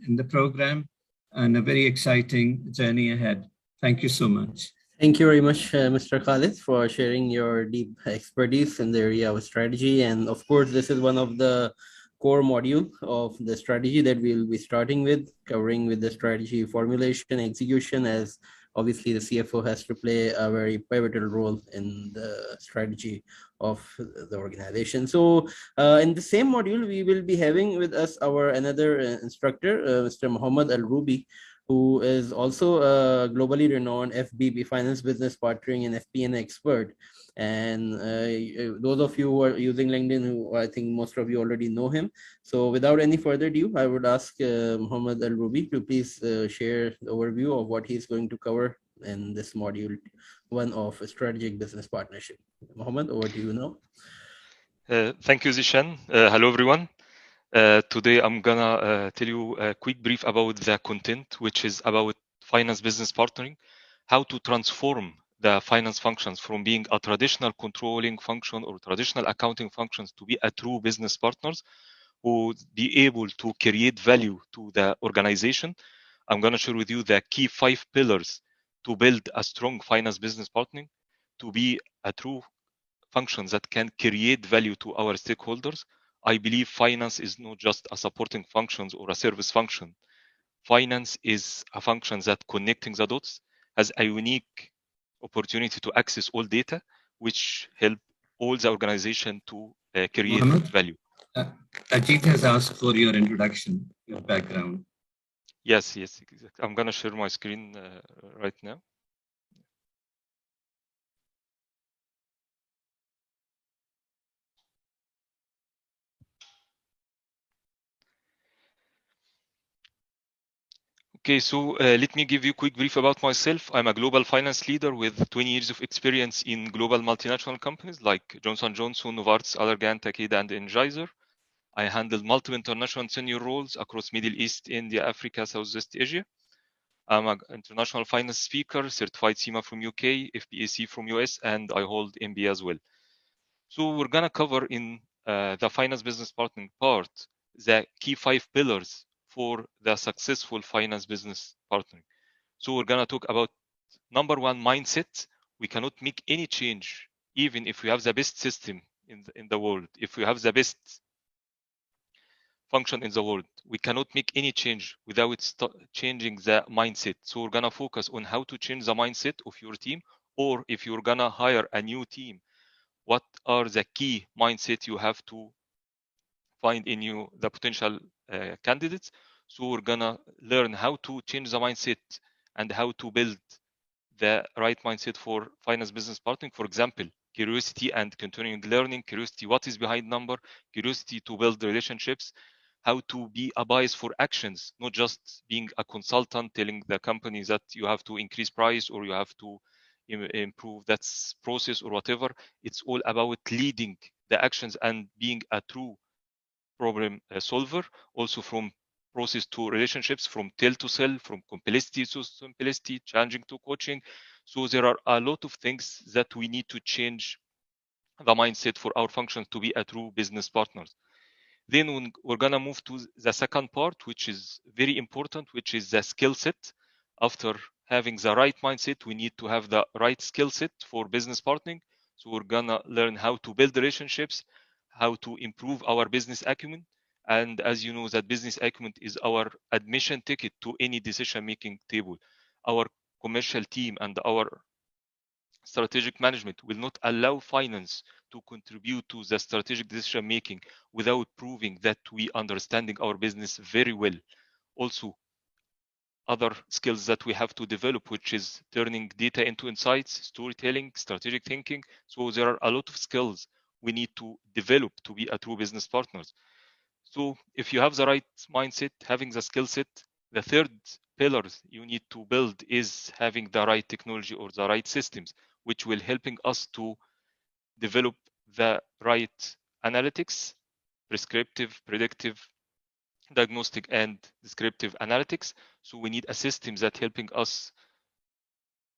in the program, and a very exciting journey ahead. Thank you so much. Thank you very much, Mr. Khalid, for sharing your deep expertise in the area of strategy. And of course, this is one of the core module of the strategy that we'll be starting with, covering with the strategy formulation, execution, as obviously the CFO has to play a very pivotal role in the strategy of the organization. So in the same module, we will be having with us our another instructor, Mr. Mohammed Al-Rubi, who is also a globally renowned FBP, Finance Business Partnering and FP&A expert. And those of you who are using LinkedIn, who I think most of you already know him. So without any further ado, I would ask Mohammed Al-Rubi to please share the overview of what he's going to cover in this module 1 of strategic business partnership. Mohammed, over to you now. Thank you, Zishan. Hello, everyone. Today, I'm gonna tell you a quick brief about the content, which is about finance business partnering, how to transform the finance functions from being a traditional controlling function or traditional accounting functions to be a true business partners who be able to create value to the organization. I'm gonna share with you the key 5 pillars to build a strong finance business partnering, to be a true function that can create value to our stakeholders. I believe finance is not just a supporting functions or a service function. Finance is a function that connecting the dots, has a unique opportunity to access all data, which help all the organization to create Mohammed, value. Ajit has asked for your introduction, your background. Yes, exactly. I'm gonna share my screen right now. Okay, so let me give you a quick brief about myself. I'm a global finance leader with 20 years of experience in global multinational companies like Johnson & Johnson, Novartis, Allergan, Takeda, and Energizer. I handled multiple international senior roles across Middle East, India, Africa, Southeast Asia. I'm an international finance speaker, certified CIMA from UK, FBAC from US, and I hold MBA as well. So we're gonna cover in the finance business partnering part the key 5 pillars for the successful finance business partnering. So we're gonna talk about number 1, mindset. We cannot make any change even if we have the best system in the world. If we have the best function in the world, we cannot make any change without changing the mindset. So we're gonna focus on how to change the mindset of your team, or if you're gonna hire a new team, what are the key mindset you have to find in you, the potential candidates. So we're gonna learn how to change the mindset and how to build the right mindset for finance business partnering. For example, curiosity and continuing learning. Curiosity, what is behind number? Curiosity to build relationships. How to be a bias for actions, not just being a consultant telling the company that you have to increase price or you have to improve that process or whatever. It's all about leading the actions and being a true problem solver. Also from process to relationships, from tell to sell, from complexity to simplicity, challenging to coaching. So there are a lot of things that we need to change the mindset for our functions to be a true business partners. Then we're gonna move to the second part, which is very important, which is the skill set. After having the right mindset, we need to have the right skill set for business partnering. So we're gonna learn how to build relationships, how to improve our business acumen. And as you know, that business acumen is our admission ticket to any decision-making table. Our commercial team and our strategic management will not allow finance to contribute to the strategic decision making without proving that we understanding our business very well. Also, other skills that we have to develop, which is turning data into insights, storytelling, strategic thinking. So there are a lot of skills we need to develop to be a true business partners. So if you have the right mindset, having the skill set, the third pillar you need to build is having the right technology or the right systems, which will helping us to develop the right analytics, prescriptive, predictive, diagnostic, and descriptive analytics. So we need a system that helping us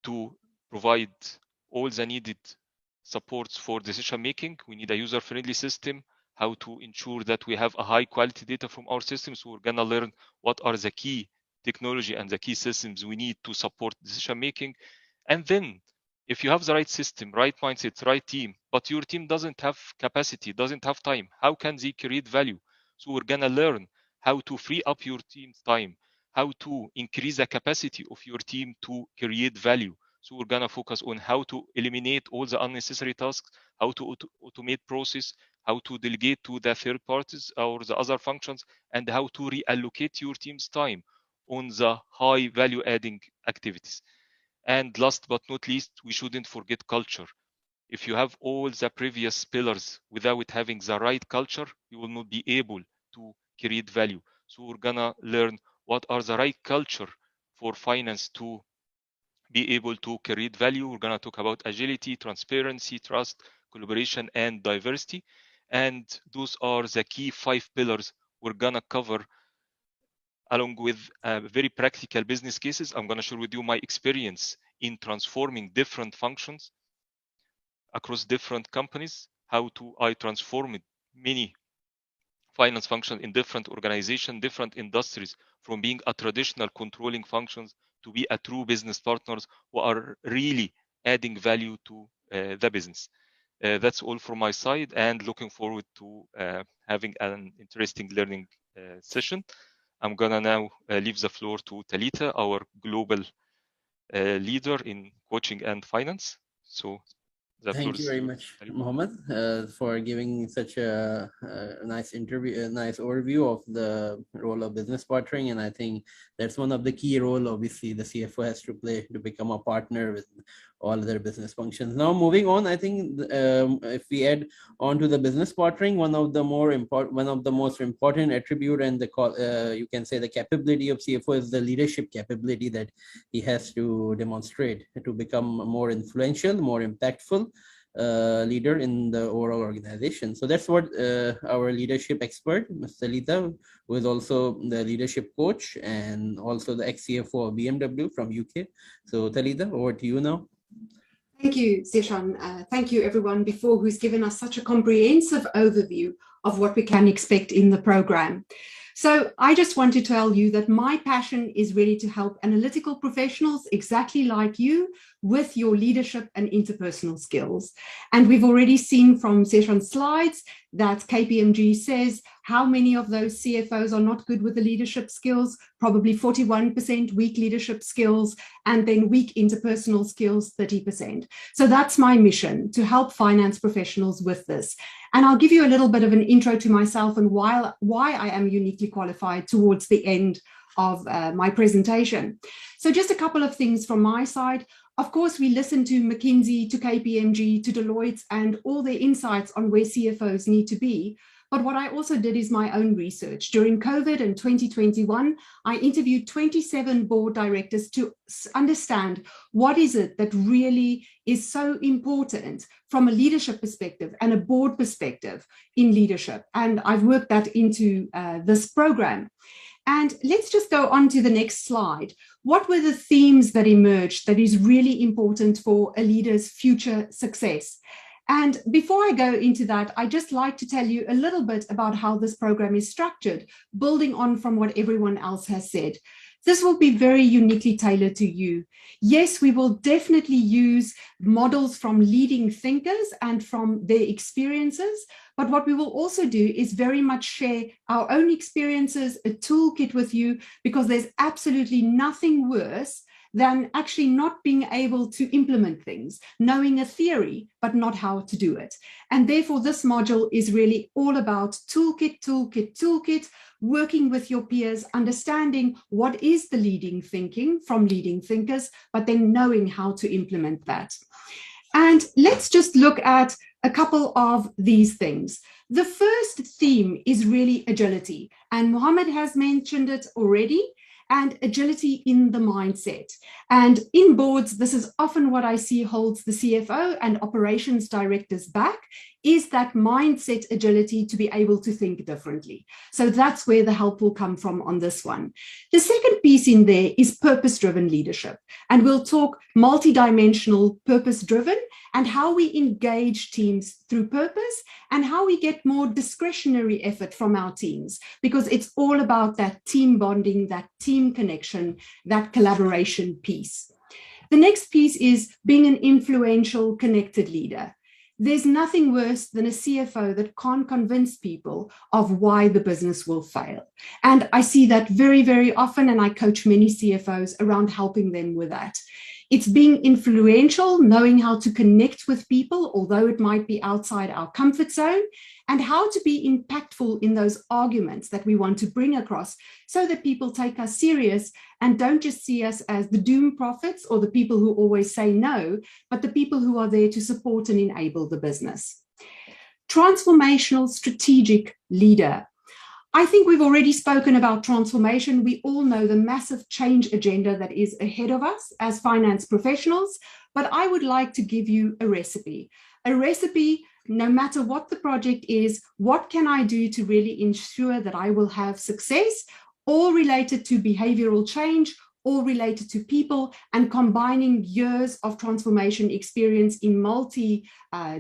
to provide all the needed supports for decision making. We need a user-friendly system, how to ensure that we have a high quality data from our systems. So we're gonna learn what are the key technology and the key systems we need to support decision making. And then if you have the right system, right mindset, right team, but your team doesn't have capacity, doesn't have time, how can they create value? So we're gonna learn how to free up your team's time, how to increase the capacity of your team to create value. So we're gonna focus on how to eliminate all the unnecessary tasks, how to automate process, how to delegate to the third parties or the other functions, and how to reallocate your team's time on the high value adding activities. And last but not least, we shouldn't forget culture. If you have all the previous pillars without having the right culture, you will not be able to create value. So we're gonna learn what are the right culture for finance to be able to create value. We're gonna talk about agility, transparency, trust, collaboration, and diversity. And those are the key 5 pillars we're gonna cover along with very practical business cases. I'm gonna share with you my experience in transforming different functions across different companies, how I transformed many finance functions in different organizations, different industries, from being a traditional controlling functions to be a true business partners who are really adding value to the business. That's all from my side, and looking forward to having an interesting learning session. I'm gonna now leave the floor to Talita, our global leader in coaching and finance. So the floor Thank you is very yours, much, Talita. Mohammed, for giving such a nice interview, a nice overview of the role of business partnering. And I think that's one of the key role, obviously, the CFO has to play to become a partner with all other business functions. Now, moving on, I think if we add on to the business partnering, one of the most important attribute and you can say the capability of CFO is the leadership capability that he has to demonstrate to become more influential, more impactful leader in the overall organization. So that's what our leadership expert, Ms. Talita, who is also the leadership coach and also the ex-CFO of BMW from UK. So Talita, over to you now. Thank you, Zishan. Thank you everyone before who's given us such a comprehensive overview of what we can expect in the program. So I just want to tell you that my passion is really to help analytical professionals exactly like you with your leadership and interpersonal skills. And we've already seen from Zishan's slides that KPMG says how many of those CFOs are not good with the leadership skills, probably 41% weak leadership skills, and then weak interpersonal skills, 30%. So that's my mission, to help finance professionals with this. And I'll give you a little bit of an intro to myself and why I am uniquely qualified towards the end of my presentation. So just a couple of things from my side. Of course, we listen to McKinsey, to KPMG, to Deloitte, and all their insights on where CFOs need to be. But what I also did is my own research. During COVID in 2021, I interviewed 27 board directors to understand what is it that really is so important from a leadership perspective and a board perspective in leadership. And I've worked that into this program. And let's just go on to the next slide. What were the themes that emerged that is really important for a leader's future success? And before I go into that, I'd just like to tell you a little bit about how this program is structured, building on from what everyone else has said. This will be very uniquely tailored to you. Yes, we will definitely use models from leading thinkers and from their experiences, but what we will also do is very much share our own experiences, a toolkit with you, because there's absolutely nothing worse than actually not being able to implement things, knowing a theory, but not how to do it. And therefore, this module is really all about toolkit, working with your peers, understanding what is the leading thinking from leading thinkers, but then knowing how to implement that. And let's just look at a couple of these things. The first theme is really agility, and Mohammed has mentioned it already. And agility in the mindset. And in boards, this is often what I see holds the CFO and operations directors back, is that mindset agility to be able to think differently. So that's where the help will come from on this one. The second piece in there is purpose-driven leadership. And we'll talk multidimensional purpose-driven and how we engage teams through purpose and how we get more discretionary effort from our teams, because it's all about that team bonding, that team connection, that collaboration piece. The next piece is being an influential, connected leader. There's nothing worse than a CFO that can't convince people of why the business will fail. And I see that very, very often, and I coach many CFOs around helping them with that. It's being influential, knowing how to connect with people, although it might be outside our comfort zone, and how to be impactful in those arguments that we want to bring across so that people take us serious and don't just see us as the doom prophets or the people who always say no, but the people who are there to support and enable the business. Transformational strategic leader. I think we've already spoken about transformation. We all know the massive change agenda that is ahead of us as finance professionals, but I would like to give you a recipe. A recipe, no matter what the project is, what can I do to really ensure that I will have success, all related to behavioral change, all related to people, and combining years of transformation experience in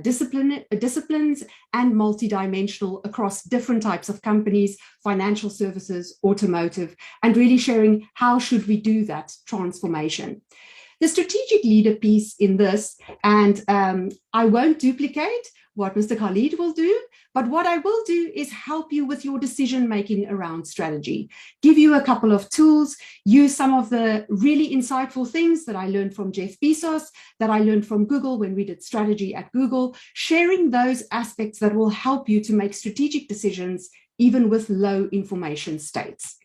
disciplines and multidimensional across different types of companies, financial services, automotive, and really sharing how should we do that transformation. The strategic leader piece in this, and I won't duplicate what Mr. Khalid will do, but what I will do is help you with your decision-making around strategy, give you a couple of tools, use some of the really insightful things that I learned from Jeff Bezos, that I learned from Google when we did strategy at Google, sharing those aspects that will help you to make strategic decisions, even with low information states.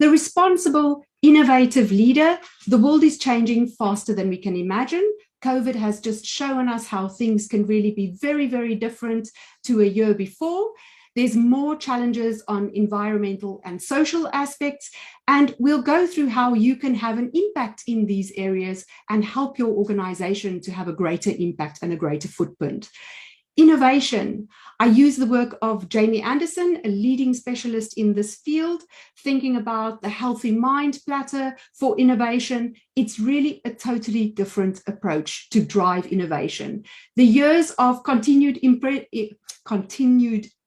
The responsible, innovative leader. The world is changing faster than we can imagine. COVID has just shown us how things can really be very, very different to a year before. There's more challenges on environmental and social aspects, and we'll go through how you can have an impact in these areas and help your organization to have a greater impact and a greater footprint. Innovation. I use the work of Jamie Anderson, a leading specialist in this field, thinking about the healthy mind platter for innovation. It's really a totally different approach to drive innovation. The years of continued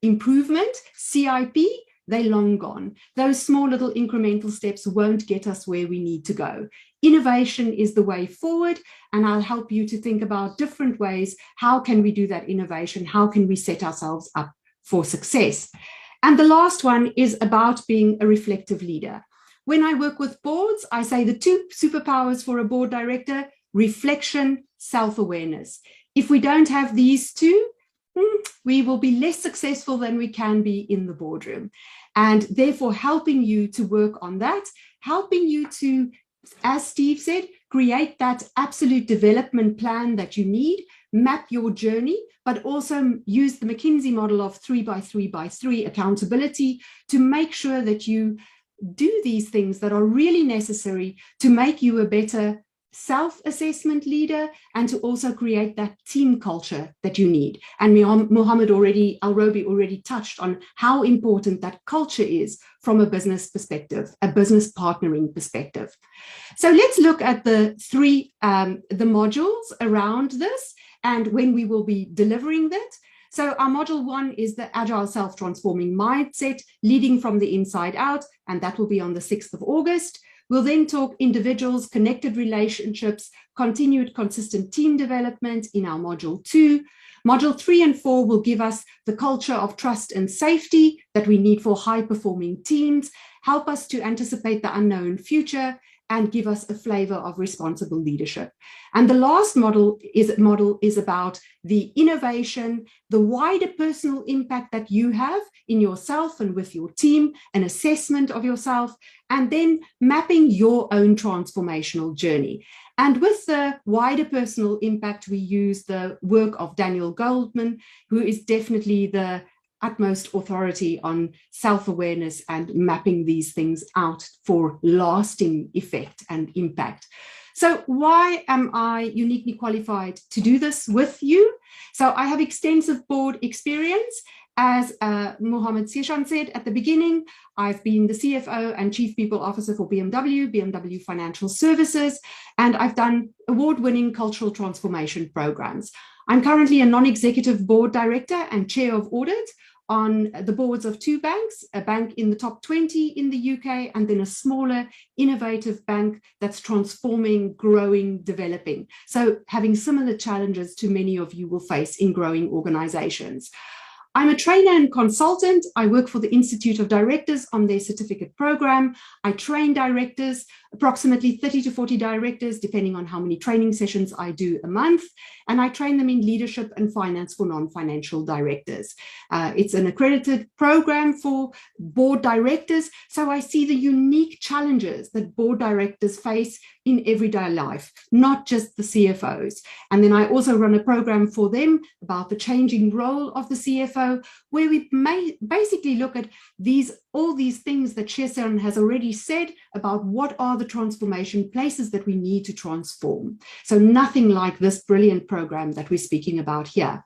improvement, CIP, they're long gone. Those small little incremental steps won't get us where we need to go. Innovation is the way forward, and I'll help you to think about different ways. How can we do that innovation? How can we set ourselves up for success? And the last one is about being a reflective leader. When I work with boards, I say the two superpowers for a board director: reflection, self-awareness. If we don't have these two, we will be less successful than we can be in the boardroom. And therefore, helping you to work on that, helping you to, as Steve said, create that absolute development plan that you need, map your journey, but also use the McKinsey model of 3x3x3 accountability to make sure that you do these things that are really necessary to make you a better self-assessment leader and to also create that team culture that you need. And Mohammed Al-Robi already touched on how important that culture is from a business perspective, a business partnering perspective. So let's look at the the modules around this and when we will be delivering that. So our module 1 is the Agile Self-Transforming Mindset, leading from the inside out, and that will be on the 6th of August. We'll then talk individuals, connected relationships, continued consistent team development in our module 2. Module 3 and 4 will give us the culture of trust and safety that we need for high-performing teams, help us to anticipate the unknown future, and give us a flavor of responsible leadership. And the last model is about the innovation, the wider personal impact that you have in yourself and with your team, an assessment of yourself, and then mapping your own transformational journey. And with the wider personal impact, we use the work of Daniel Goldman, who is definitely the utmost authority on self-awareness and mapping these things out for lasting effect and impact. So why am I uniquely qualified to do this with you? So I have extensive board experience. As Mohammed Sishan said at the beginning, I've been the CFO and Chief People Officer for BMW Financial Services, and I've done award-winning cultural transformation programs. I'm currently a non-executive board director and chair of audit on the boards of 2 banks, a bank in the top 20 in the UK, and then a smaller, innovative bank that's transforming, growing, developing. So having similar challenges to many of you will face in growing organizations. I'm a trainer and consultant. I work for the Institute of Directors on their certificate program. I train directors, approximately 30 to 40 directors, depending on how many training sessions I do a month. And I train them in leadership and finance for non-financial directors. It's an accredited program for board directors. So I see the unique challenges that board directors face in everyday life, not just the CFOs. And then I also run a program for them about the changing role of the CFO, where we may basically look at all these things that Shesan has already said about what are the transformation places that we need to transform. So nothing like this brilliant program that we're speaking about here.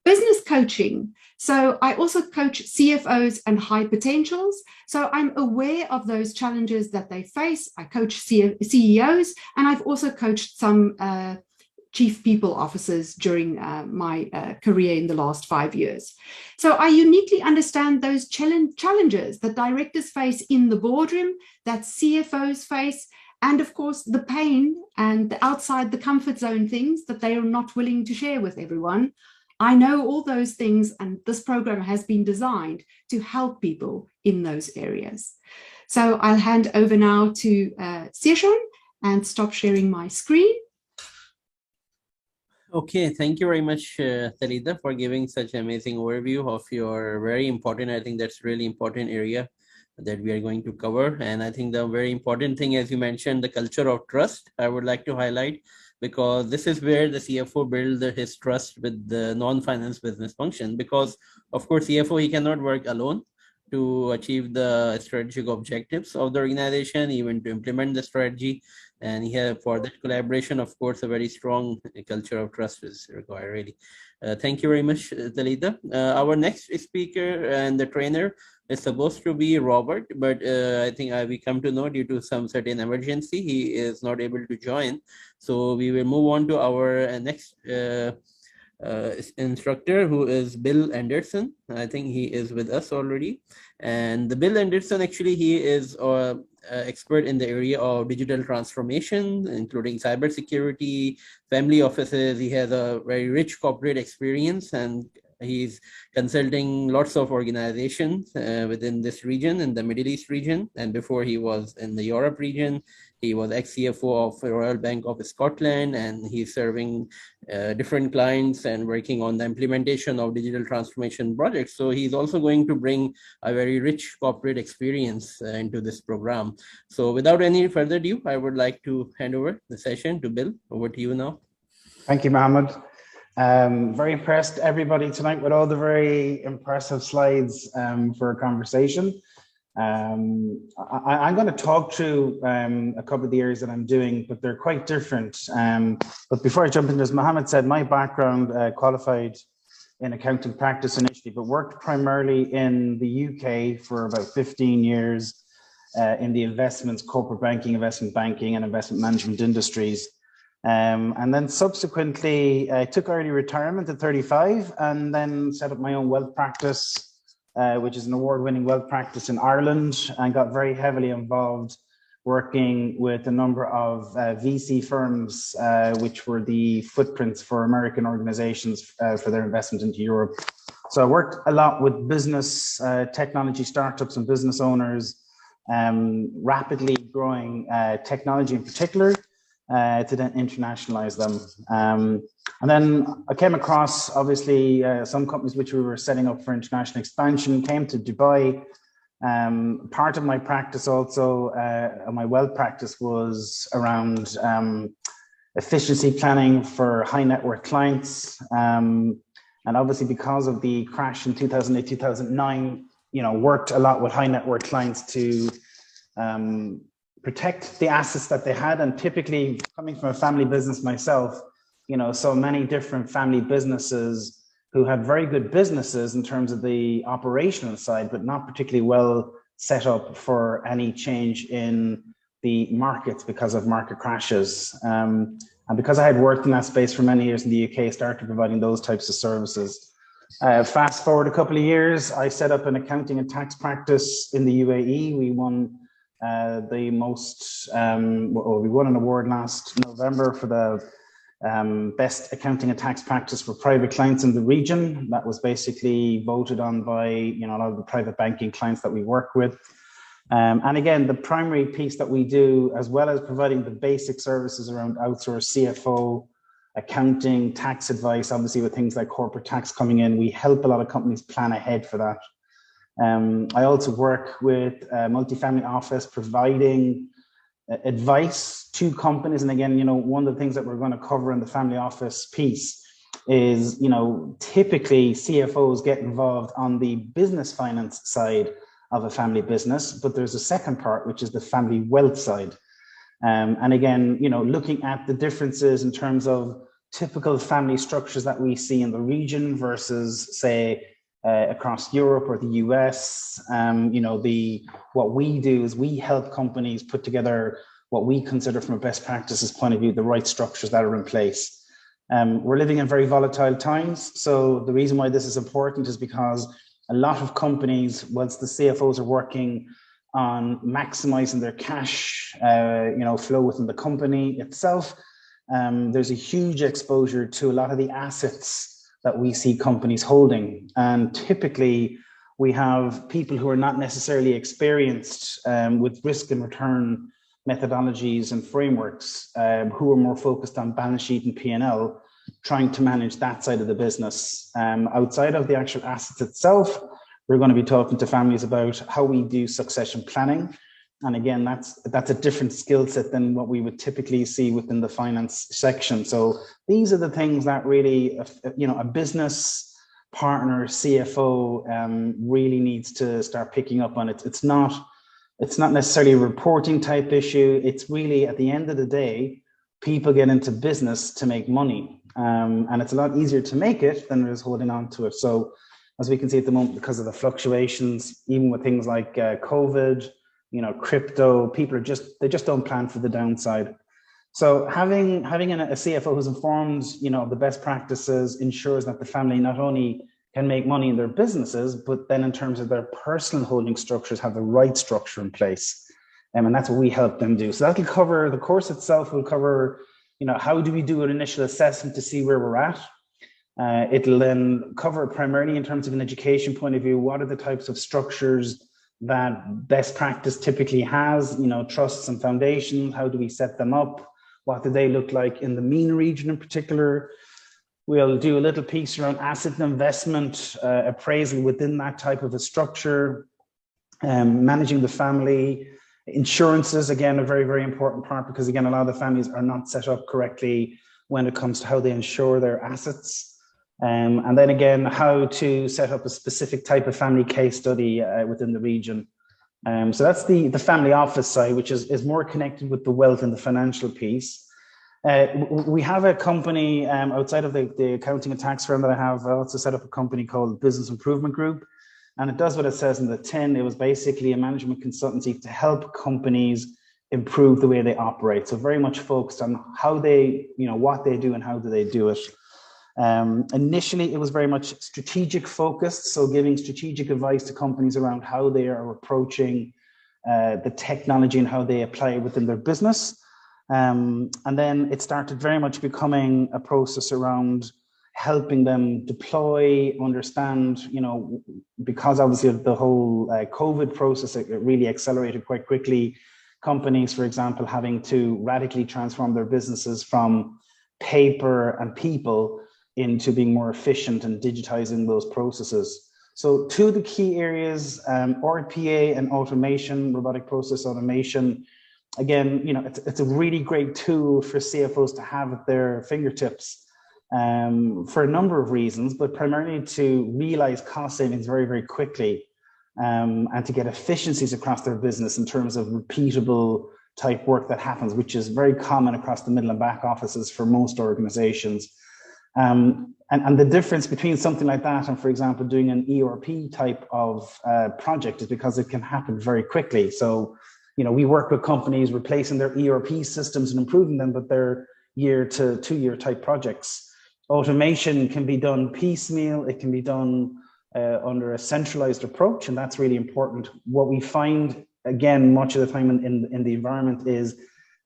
Business coaching. So I also coach CFOs and high potentials. So I'm aware of those challenges that they face. I coach CEOs, and I've also coached some chief people officers during my career in the last 5 years. So I uniquely understand those challenges that directors face in the boardroom, that CFOs face, and of course the pain and the outside the comfort zone things that they are not willing to share with everyone. I know all those things, and this program has been designed to help people in those areas. So I'll hand over now to Seshan and stop sharing my screen. Okay, thank you very much, Talida, for giving such an amazing overview of your very important, I think that's really important area that we are going to cover. And I think the very important thing, as you mentioned, the culture of trust, I would like to highlight because this is where the CFO builds his trust with the non-finance business function. Because of course, CFO, he cannot work alone to achieve the strategic objectives of the organization, even to implement the strategy. And for that collaboration, of course, a very strong culture of trust is required, really. Thank you very much, Talita. Our next speaker and the trainer is supposed to be Robert, but I think we come to know due to some certain emergency, he is not able to join. So we will move on to our next instructor, who is Bill Anderson. I think he is with us already. And the Bill Anderson, actually, he is expert in the area of digital transformation, including cybersecurity, family offices. He has a very rich corporate experience, and he's consulting lots of organizations within this region, in the Middle East region. And before, he was in the Europe region. He was ex-CFO of the Royal Bank of Scotland, and he's serving different clients and working on the implementation of digital transformation projects. So he's also going to bring a very rich corporate experience into this program. So without any further ado, I would like to hand over the session to Bill. Over to you now. Thank you, Mohammed. Very impressed, everybody, tonight with all the very impressive slides for a conversation. I'm going to talk through a couple of the areas that I'm doing, but they're quite different. But before I jump into this, Mohammed said my background qualified in accounting practice initially, but worked primarily in the UK for about 15 years in the investments, corporate banking, investment banking, and investment management industries. And then subsequently, I took early retirement at 35 and then set up my own wealth practice, which is an award-winning wealth practice in Ireland, and got very heavily involved working with a number of VC firms, which were the footprints for American organizations for their investment into Europe. So I worked a lot with business, technology startups and business owners, rapidly growing technology in particular, to then internationalize them. And then I came across, obviously, some companies which we were setting up for international expansion, came to Dubai. Part of my practice also, my wealth practice, was around efficiency planning for high net worth clients. And obviously, because of the crash in 2008, 2009, worked a lot with high net worth clients to protect the assets that they had. And typically, coming from a family business myself, so many different family businesses who had very good businesses in terms of the operational side, but not particularly well set up for any change in the markets because of market crashes. And because I had worked in that space for many years in the UK, I started providing those types of services. Fast forward a couple of years, I set up an accounting and tax practice in the UAE. We won we won an award last November for the best accounting and tax practice for private clients in the region. That was basically voted on by a lot of the private banking clients that we work with. And again, the primary piece that we do, as well as providing the basic services around outsourced CFO, accounting, tax advice, obviously with things like corporate tax coming in, we help a lot of companies plan ahead for that. I also work with a multifamily office providing advice to companies. And again, one of the things that we're going to cover in the family office piece is, typically CFOs get involved on the business finance side of a family business, but there's a second part, which is the family wealth side. And again, looking at the differences in terms of typical family structures that we see in the region versus, say, across Europe or the US. What we do is we help companies put together what we consider from a best practices point of view, the right structures that are in place. We're living in very volatile times. So the reason why this is important is because a lot of companies, once the CFOs are working on maximizing their cash flow within the company itself, there's a huge exposure to a lot of the assets that we see companies holding. And typically we have people who are not necessarily experienced with risk and return methodologies and frameworks, who are more focused on balance sheet and P&L, trying to manage that side of the business. Outside of the actual assets itself, we're going to be talking to families about how we do succession planning, And again, that's a different skill set than what we would typically see within the finance section. So these are the things that really, a business partner, CFO, really needs to start picking up on. It's not necessarily a reporting type issue. It's really, at the end of the day, people get into business to make money. And it's a lot easier to make it than it is holding on to it. So as we can see at the moment, because of the fluctuations, even with things like COVID, crypto, people they just don't plan for the downside. So having a CFO who's informed, of the best practices ensures that the family not only can make money in their businesses, but then in terms of their personal holding structures, have the right structure in place. And that's what we help them do. So that'll cover, the course itself will cover, how do we do an initial assessment to see where we're at? It'll then cover primarily in terms of an education point of view, what are the types of structures that best practice typically has, trusts and foundations, how do we set them up? What do they look like in the MENA region in particular? We'll do a little piece around asset and investment appraisal within that type of a structure, managing the family. Insurances, again, a very, very important part, because again, a lot of the families are not set up correctly when it comes to how they insure their assets. And then again, how to set up a specific type of family case study within the region. So that's the family office side, which is more connected with the wealth and the financial piece. We have a company outside of the accounting and tax firm that I have. I also set up a company called Business Improvement Group. And it does what it says in the tin. It was basically a management consultancy to help companies improve the way they operate. So very much focused on how they, what they do and how do they do it. Initially, it was very much strategic focused, so giving strategic advice to companies around how they are approaching the technology and how they apply it within their business. And then it started very much becoming a process around helping them deploy, understand, because obviously of the whole COVID process, it really accelerated quite quickly. Companies, for example, having to radically transform their businesses from paper and people into being more efficient and digitizing those processes. So two of the key areas, RPA and automation, robotic process automation. Again, it's a really great tool for CFOs to have at their fingertips for a number of reasons, but primarily to realize cost savings very, very quickly and to get efficiencies across their business in terms of repeatable type work that happens, which is very common across the middle and back offices for most organizations. And the difference between something like that and, for example, doing an ERP type of project is because it can happen very quickly. So, we work with companies replacing their ERP systems and improving them, but they're 1 to 2 year type projects. Automation can be done piecemeal. It can be done under a centralized approach, and that's really important. What we find, again, much of the time in the environment is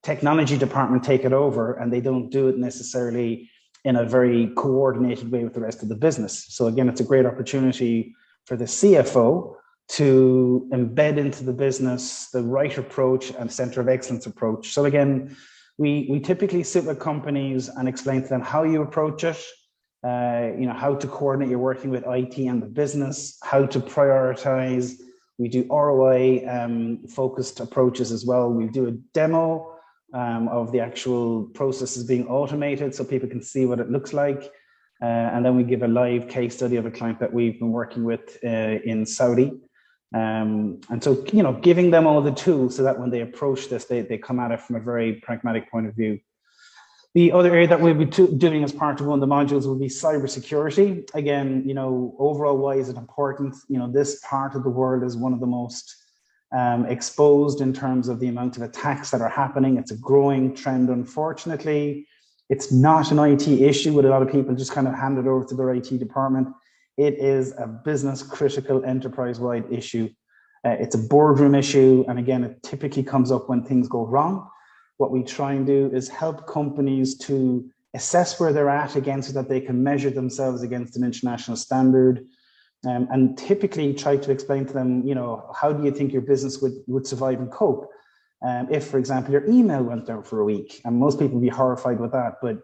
technology department take it over, and they don't do it necessarily in a very coordinated way with the rest of the business. So again, it's a great opportunity for the CFO to embed into the business the right approach and center of excellence approach. So again, we typically sit with companies and explain to them how you approach it, how to coordinate your working with IT and the business, how to prioritize. We do ROI focused approaches as well. We do a demo of the actual processes being automated so people can see what it looks like. And then we give a live case study of a client that we've been working with in Saudi. And so, giving them all the tools so that when they approach this, they come at it from a very pragmatic point of view. The other area that we'll be doing as part of one of the modules will be cybersecurity. Again, overall, why is it important? This part of the world is one of the most exposed in terms of the amount of attacks that are happening. It's a growing trend, unfortunately. It's not an IT issue with a lot of people just kind of hand it over to their IT department. It is a business critical enterprise-wide issue. It's a boardroom issue. And again, it typically comes up when things go wrong. What we try and do is help companies to assess where they're at against so that they can measure themselves against an international standard. And typically try to explain to them, how do you think your business would survive and cope? If, for example, your email went down for a week, and most people would be horrified with that. But,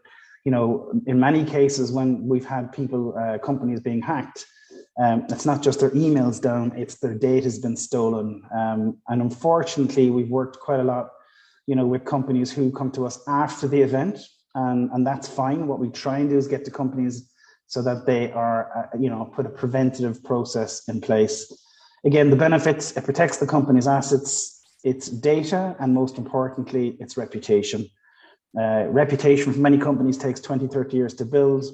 in many cases when we've had companies being hacked, It's not just their emails down, it's their data has been stolen. And unfortunately, we've worked quite a lot, with companies who come to us after the event, and that's fine. What we try and do is get to companies so that they are, put a preventative process in place. Again, the benefits, it protects the company's assets, its data, and most importantly, its reputation. Reputation for many companies takes 20, 30 years to build.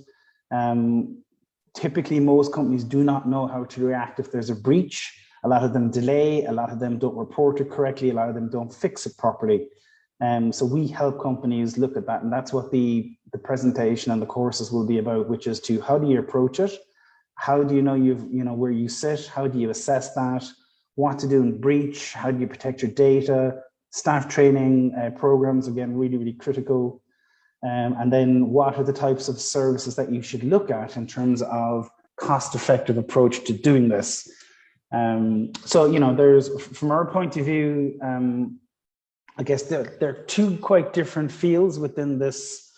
Typically, most companies do not know how to react if there's a breach. A lot of them delay, a lot of them don't report it correctly, a lot of them don't fix it properly. So we help companies look at that, and that's what the presentation and the courses will be about, which is to how do you approach it? How do you know where you sit? How do you assess that? What to do in breach? How do you protect your data? Staff training programs, again, really, really critical. And then what are the types of services that you should look at in terms of cost-effective approach to doing this? So, there's, from our point of view, I guess there are two quite different fields within this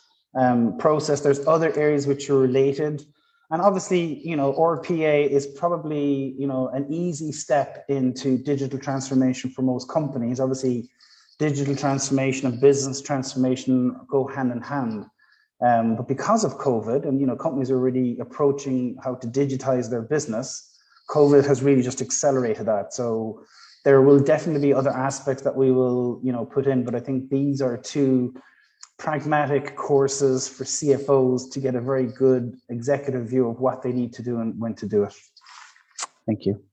process. There's other areas which are related. And obviously, RPA is probably, an easy step into digital transformation for most companies. Obviously, digital transformation and business transformation go hand in hand. But because of COVID, and companies are really approaching how to digitize their business, COVID has really just accelerated that. So there will definitely be other aspects that we will, put in, but I think these are two pragmatic courses for CFOs to get a very good executive view of what they need to do and when to do it. Thank you.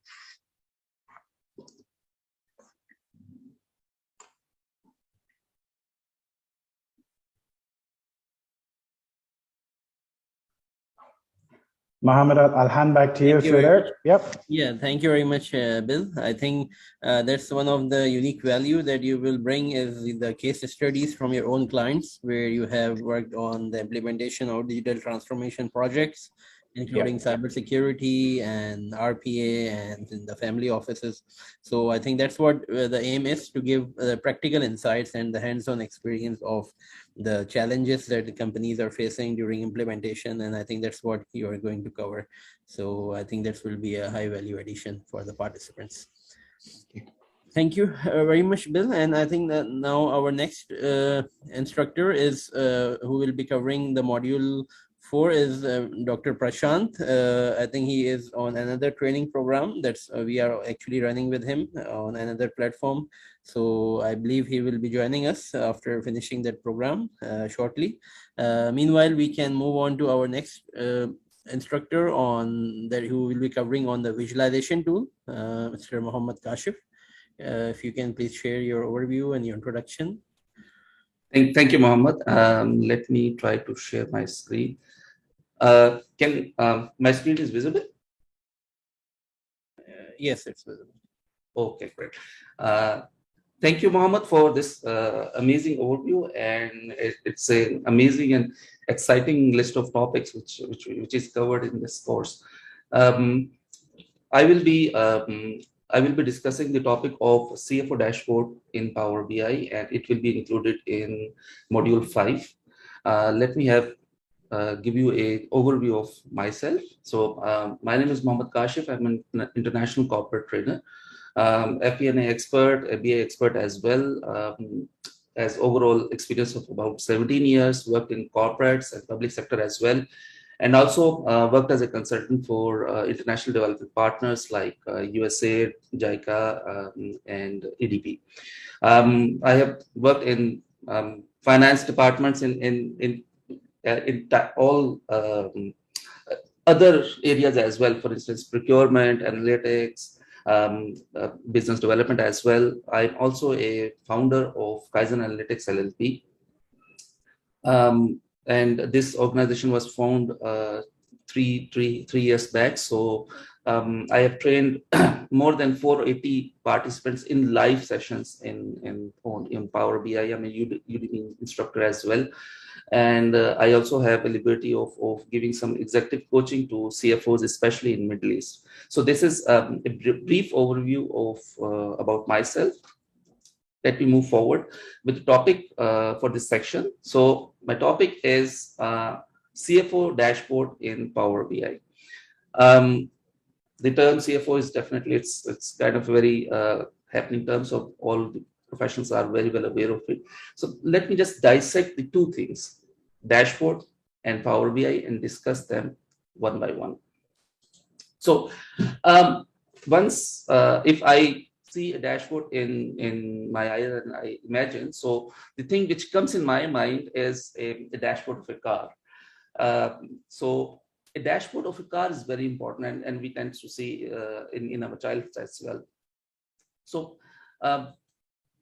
Mohammed, I'll hand back to you if you're there. Yep. Yeah, thank you very much, Bill. I think that's one of the unique value that you will bring is the case studies from your own clients where you have worked on the implementation of digital transformation projects, including cybersecurity and RPA and in the family offices. So I think that's what the aim is, to give practical insights and the hands-on experience of the challenges that the companies are facing during implementation. And I think that's what you are going to cover. So I think that will be a high value addition for the participants. Thank you very much, Bill. And I think that now our next instructor is who will be covering the module 4 is Dr. Prashant. I think he is on another training program that's we are actually running with him on another platform. So I believe he will be joining us after finishing that program shortly. Meanwhile, we can move on to our next instructor on that who will be covering on the visualization tool, Mr. Muhammad Kashif. If you can please share your overview and your introduction. Thank you, Mohammed. Let me try to share my screen. My screen is visible? Yes, it's visible. Okay, great. Thank you, Mohammed, for this amazing overview, and it's an amazing and exciting list of topics which is covered in this course. I will be discussing the topic of CFO dashboard in Power BI, and it will be included in module 5. Let me give you an overview of myself. So my name is Mohammed Kashif. I'm an international corporate trainer, FP&A expert, a BA expert as well, has overall experience of about 17 years, worked in corporates and public sector as well, and also worked as a consultant for international development partners like USA, JICA, and EDP. I have worked in finance departments in all other areas as well, for instance, procurement, analytics, business development as well. I'm also a founder of Kaizen Analytic LLP. And this organization was founded three years back. So I have trained more than 480 participants in live sessions in Power BI. I'm a Udemy instructor as well. And I also have a liberty of giving some executive coaching to CFOs, especially in Middle East. So this is a brief overview of about myself. Let me move forward with the topic for this section. So my topic is CFO dashboard in Power BI. the term CFO is definitely, it's kind of very happening term, so all the professionals are very well aware of it. So let me just dissect the two things, dashboard and Power BI, and discuss them one by one. So once if I see a dashboard in my eye and I imagine, so the thing which comes in my mind is a dashboard of a car. So a dashboard of a car is very important, and we tend to see in our childhood as well. So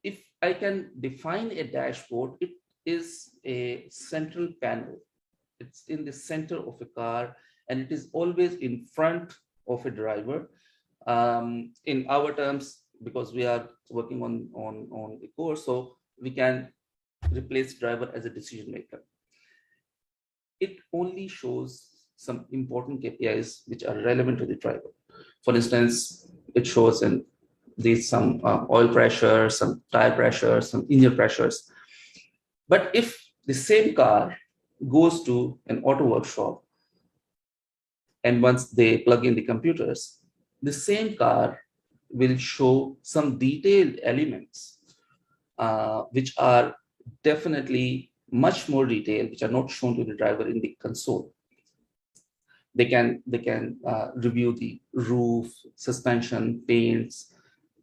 if I can define a dashboard, it is a central panel. It's in the center of a car, and it is always in front of a driver. In our terms, because we are working on the course, so we can replace driver as a decision maker. It only shows some important KPIs which are relevant to the driver. For instance, it shows in these some oil pressure, some tire pressure, some engine pressures. But if the same car goes to an auto workshop, and once they plug in the computers, the same car will show some detailed elements which are definitely much more detailed, which are not shown to the driver in the console. They can review the roof, suspension, paints,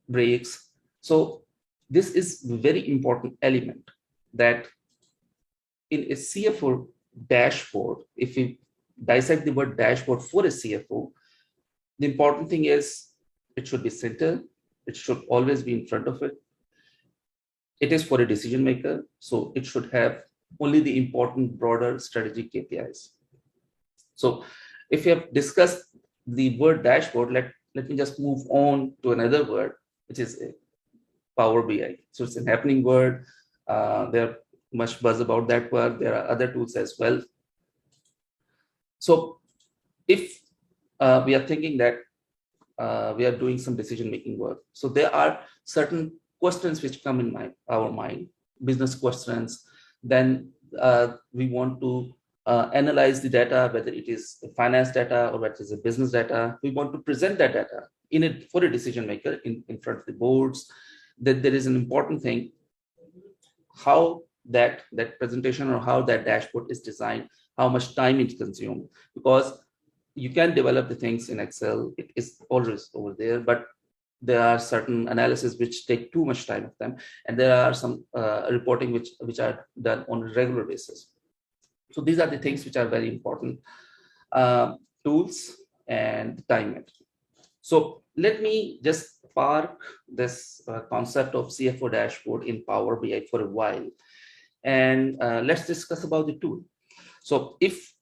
brakes. So this is a very important element that in a CFO dashboard, if we dissect the word dashboard for a CFO, the important thing is it should be centered. It should always be in front of it. It is for a decision maker, so it should have only the important broader strategic KPIs. So if you have discussed the word dashboard, let me just move on to another word, which is Power BI. So it's a happening word. There much buzz about that word. There are other tools as well. So if we are thinking that we are doing some decision-making work, so there are certain questions which come in our mind, business questions. Then we want to analyze the data, whether it is finance data or whether it is a business data. We want to present that data for a decision maker in front of the boards. That there is an important thing, how that presentation or how that dashboard is designed, how much time it consumes, because you can develop the things in Excel. It is always over there, but there are certain analysis which take too much time of them, and there are some reporting which are done on a regular basis. So these are the things which are very important, tools and time management. So let me just park this concept of CFO dashboard in Power BI for a while, and let's discuss about the tool. So if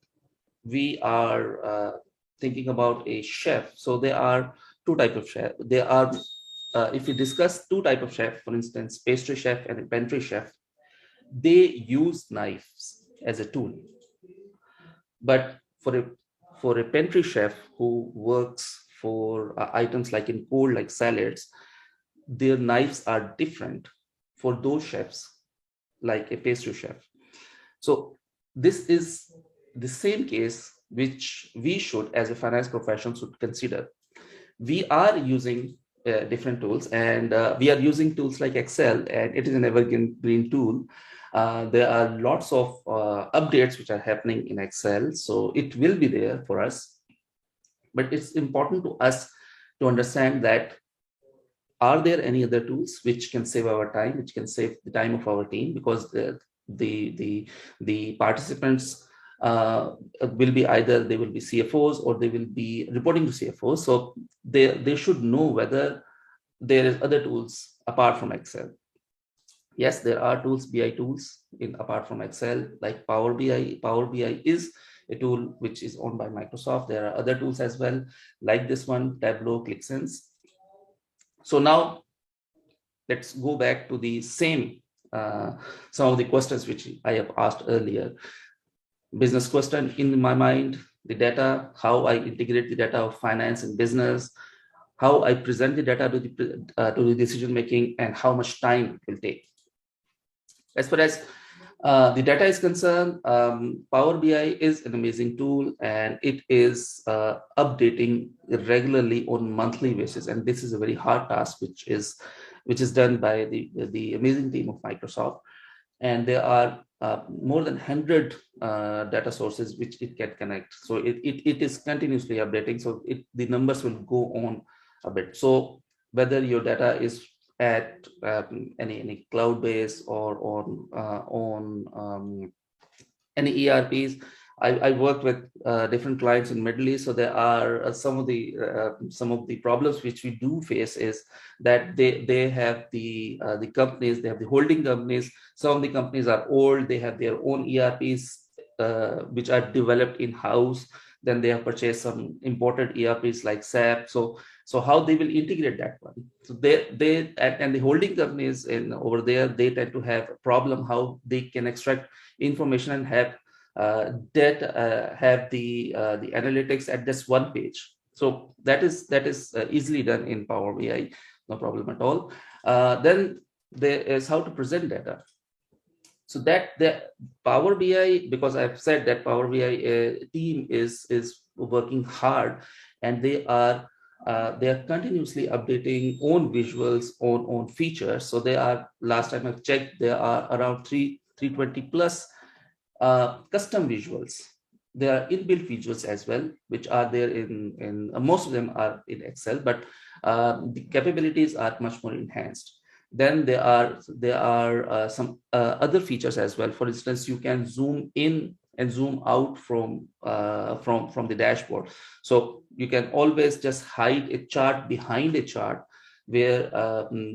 we are thinking about a chef, so there are two types of chef. There are, if we discuss two types of chef, for instance, pastry chef and a pantry chef, they use knives as a tool. But for a pantry chef who works for items like in cold, like salads, their knives are different for those chefs, like a pastry chef. So this is the same case which we should, as a finance professional, should consider. We are using different tools, and we are using tools like Excel, and it is an evergreen tool. There are lots of updates which are happening in Excel, so it will be there for us. But it's important to us to understand that are there any other tools which can save our time, which can save the time of our team, because the participants will be either they will be CFOs or they will be reporting to CFOs. So they should know whether there is other tools apart from Excel. Yes, there are tools, BI tools apart from Excel, like Power BI. Power BI is a tool which is owned by Microsoft. There are other tools as well, like this one, Tableau, ClickSense. So now let's go back to the same, some of the questions which I have asked earlier. Business question in my mind, the data, how I integrate the data of finance and business, how I present the data to the decision making, and how much time it will take. As far as The data is concerned, Power BI is an amazing tool, and it is updating regularly on monthly basis. And this is a very hard task, which is done by the amazing team of Microsoft. And there are more than 100 data sources which it can connect. So it is continuously updating. So the numbers will go on a bit. So whether your data is at any cloud base or on any ERPs. I work with different clients in Middle East, so there are some of the problems which we do face is that they have the companies, they have the holding companies. Some of the companies are old, they have their own ERPs which are developed in house. Then they have purchased some imported ERPs like SAP. So how they will integrate that one? So they and the holding companies over there, they tend to have a problem how they can extract information and have have the analytics at this one page. So that is easily done in Power BI, no problem at all. Then there is how to present data. So that the Power BI, because I've said that Power BI team is working hard, and they are continuously updating own visuals, on features. So they are, last time I've checked, there are around 320 plus custom visuals. There are inbuilt visuals as well, which are there in most of them are in Excel, but the capabilities are much more enhanced. Then there are some other features as well. For instance, you can zoom in and zoom out from the dashboard. So you can always just hide a chart behind a chart, where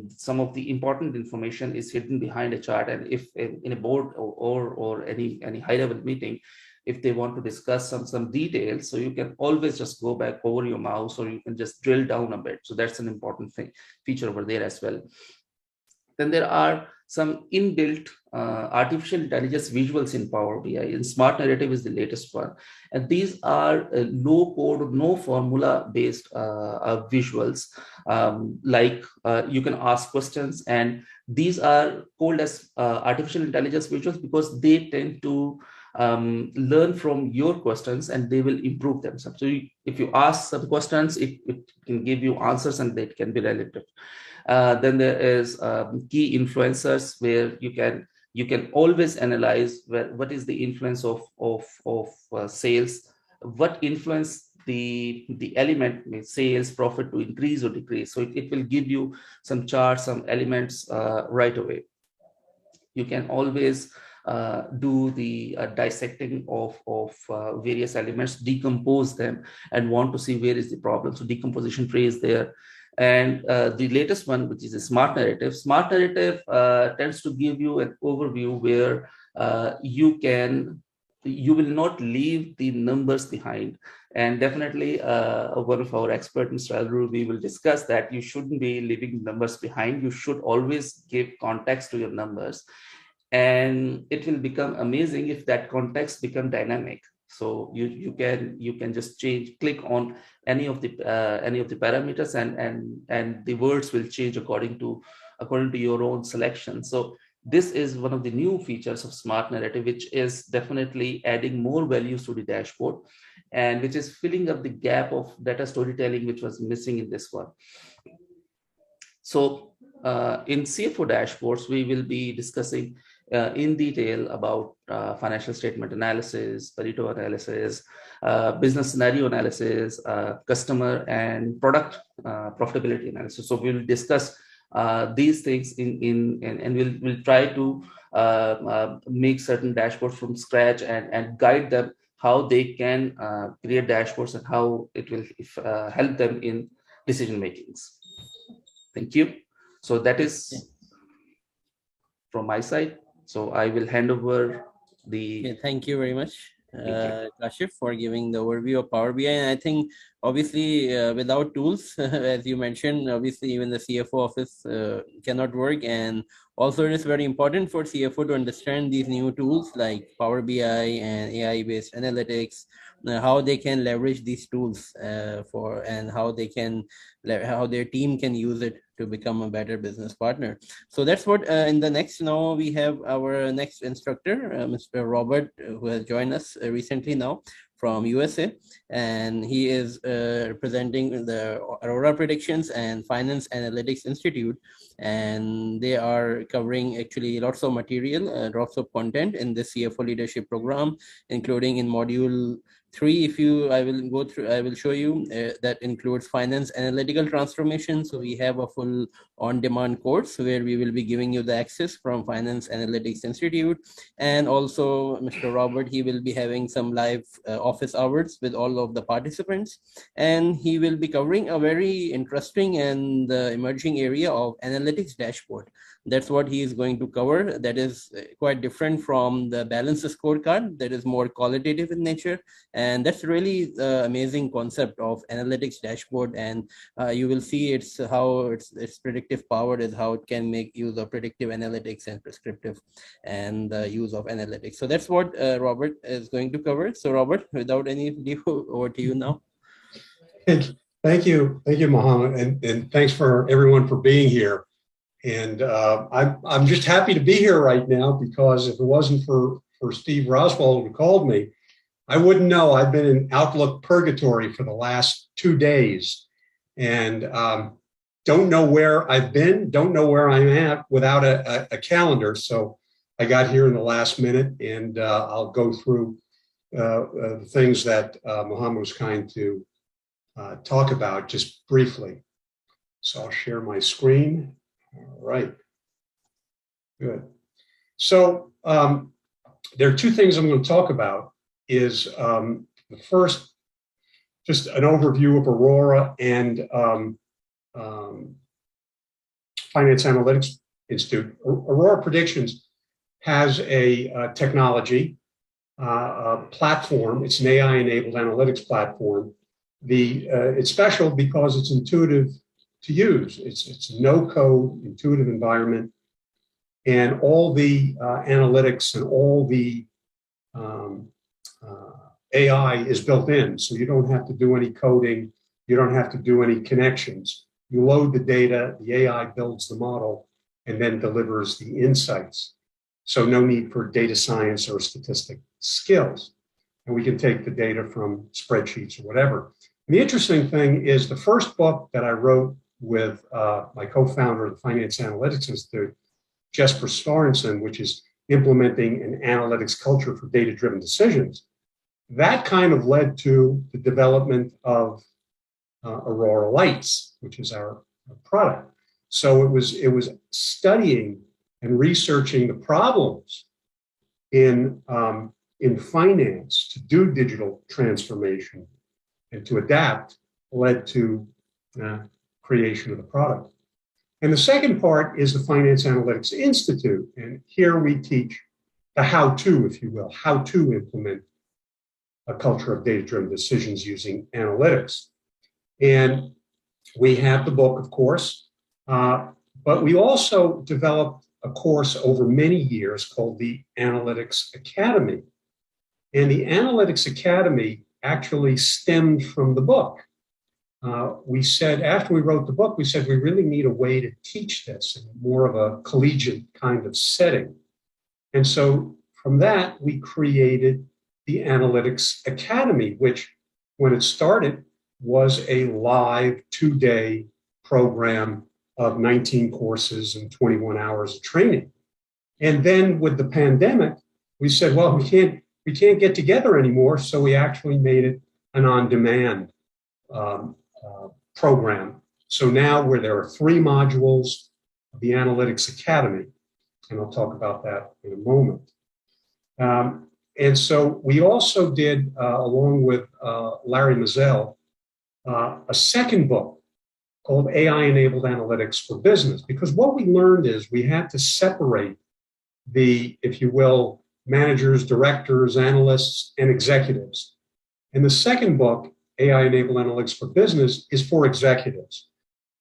some of the important information is hidden behind a chart. And if in a board or any high level meeting, if they want to discuss some details, so you can always just go back over your mouse, or you can just drill down a bit. So that's an important feature over there as well. Then there are some inbuilt artificial intelligence visuals in Power BI, and Smart Narrative is the latest one. And these are low code, no formula based visuals. Like you can ask questions, and these are called as artificial intelligence visuals because they tend to learn from your questions, and they will improve themselves. So if you ask some questions, it can give you answers, and they can be relative. Then there is key influencers, where you can always analyze what is the influence of sales, what influence the element, sales, profit, to increase or decrease. So it will give you some charts, some elements right away. You can always do the dissecting of various elements, decompose them, and want to see where is the problem. So decomposition tree is there. And the latest one, which is a Smart Narrative. Smart Narrative tends to give you an overview where you will not leave the numbers behind. And definitely one of our experts, Mr. Alru, we will discuss that you shouldn't be leaving numbers behind. You should always give context to your numbers. And it will become amazing if that context become dynamic. So you can just click on any of the parameters, and the words will change according to your own selection. So this is one of the new features of Smart Narrative, which is definitely adding more values to the dashboard, and which is filling up the gap of data storytelling which was missing in this one. So in CFO dashboards, we will be discussing in detail about financial statement analysis, Pareto analysis, business scenario analysis, customer and product profitability analysis. So we'll discuss these things and we'll try to make certain dashboards from scratch and guide them how they can create dashboards and how it will help them in decision makings. Thank you. So that is from my side. So I will hand over the. Okay, thank you very much, Kashif, for giving the overview of Power BI. And I think obviously without tools, as you mentioned, obviously even the CFO office cannot work. And also it is very important for CFO to understand these new tools like Power BI and AI-based analytics, how they can leverage these tools and how their team can use it to become a better business partner. So that's what in the next, now we have our next instructor, Mr. Robert, who has joined us recently now from USA, and he is representing the Aurora Predictions and Finance Analytics Institute, and they are covering actually lots of material, lots of content in the CFO leadership program, including in module 3. I will show you that includes finance analytical transformation. So we have a full on-demand course where we will be giving you the access from Finance Analytics Institute, and also Mr. Robert, he will be having some live office hours with all of the participants, and he will be covering a very interesting and emerging area of analytics dashboard. That's what he is going to cover. That is quite different from the balanced scorecard that is more qualitative in nature. And that's really the amazing concept of analytics dashboard. And you will see how its predictive power is, how it can make use of predictive analytics and prescriptive and use of analytics. So that's what Robert is going to cover. So Robert, without any ado, over to you now. Thank you, Mohammed, and thanks for everyone for being here. And I'm just happy to be here right now, because if it wasn't for Steve Roswell who called me, I wouldn't know. I've been in Outlook purgatory for the last 2 days, and don't know where I've been, don't know where I'm at without a calendar. So I got here in the last minute, and I'll go through the things that Mohammed was kind to talk about just briefly. So I'll share my screen. All right, good. So there are 2 things I'm going to talk about. Is the first, just an overview of Aurora and Finance Analytics Institute. Aurora Predictions has a technology platform. It's an AI-enabled analytics platform. It's special because it's intuitive to use. It's a no-code, intuitive environment, and all the analytics and all the AI is built in, so you don't have to do any coding, you don't have to do any connections. You load the data, the AI builds the model, and then delivers the insights. So no need for data science or statistic skills. And we can take the data from spreadsheets or whatever. And the interesting thing is the first book that I wrote with my co-founder of the Finance Analytics Institute, Jesper Sorensen, which is implementing an analytics culture for data-driven decisions, that kind of led to the development of Aurora Lights, which is our product. So it was studying and researching the problems in finance to do digital transformation and to adapt, led to creation of the product. And the second part is the Finance Analytics Institute. And here we teach the how-to, if you will, how to implement a culture of data-driven decisions using analytics. And we have the book, of course, but we also developed a course over many years called the Analytics Academy. And the Analytics Academy actually stemmed from the book. We said, after we wrote the book, we said we really need a way to teach this in more of a collegiate kind of setting. And so from that, we created the Analytics Academy, which when it started was a live 2-day program of 19 courses and 21 hours of training. And then with the pandemic, we said, well, we can't get together anymore. So we actually made it an on-demand program. So now where there are 3 modules of the Analytics Academy, and I'll talk about that in a moment. And so we also did, along with Larry Mazzell, a second book called AI-Enabled Analytics for Business, because what we learned is we had to separate the, if you will, managers, directors, analysts, and executives. And the second book, AI-Enabled Analytics for Business, is for executives,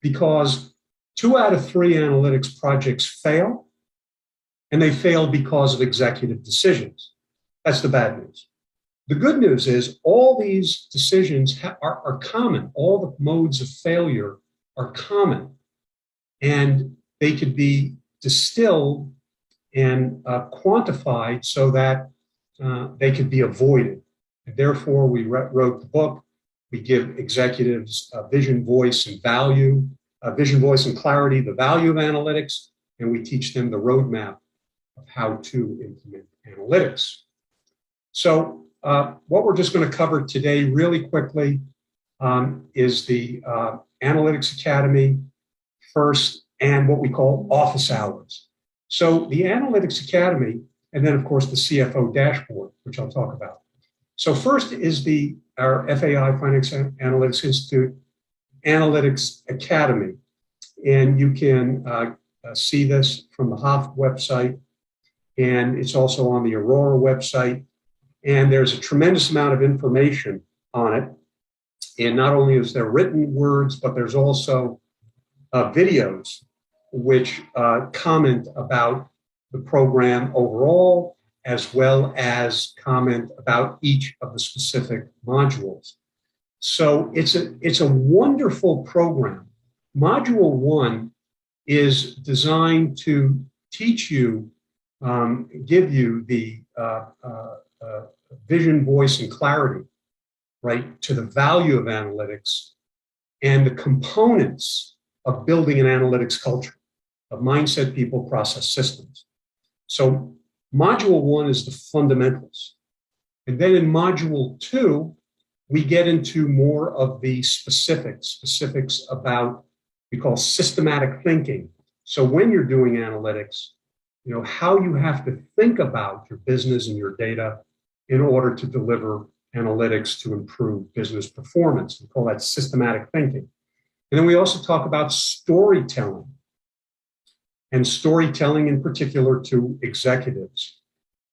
because 2 out of 3 analytics projects fail, and they fail because of executive decisions. That's the bad news. The good news is all these decisions are common. All the modes of failure are common. and they could be distilled and quantified so that they could be avoided. And therefore, we wrote the book. We give executives vision, voice, and value, vision, voice, and clarity, the value of analytics, and we teach them the roadmap of how to implement analytics. So what we're just going to cover today really quickly is the Analytics Academy first and what we call office hours. So the Analytics Academy, and then of course the CFO dashboard, which I'll talk about. So first is our FAI, Finance Analytics Institute, Analytics Academy. And you can see this from the HOFT website, and it's also on the Aurora website. And there's a tremendous amount of information on it. And not only is there written words, but there's also videos which comment about the program overall, as well as comment about each of the specific modules. So it's a wonderful program. Module 1 is designed to teach you, give you the vision, voice, and clarity, right, to the value of analytics and the components of building an analytics culture, of mindset, people, process, systems. So module 1 is the fundamentals. And then in module 2, we get into more of the specifics about, we call systematic thinking. So when you're doing analytics, you know, how you have to think about your business and your data in order to deliver analytics to improve business performance. We call that systematic thinking. And then we also talk about storytelling, and storytelling in particular to executives.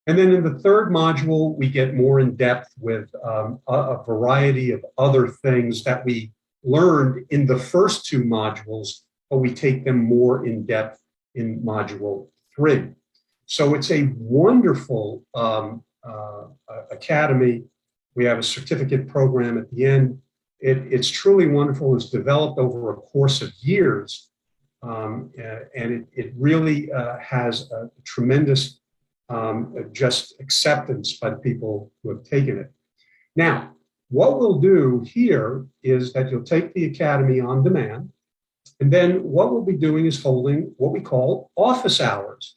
And then in the third module, we get more in depth with a variety of other things that we learned in the first 2 modules, but we take them more in depth in module 3. So it's a wonderful academy. We have a certificate program at the end. It's truly wonderful. It's developed over a course of years, and it really has a tremendous just acceptance by the people who have taken it. Now, what we'll do here is that you'll take the Academy on demand, and then what we'll be doing is holding what we call office hours.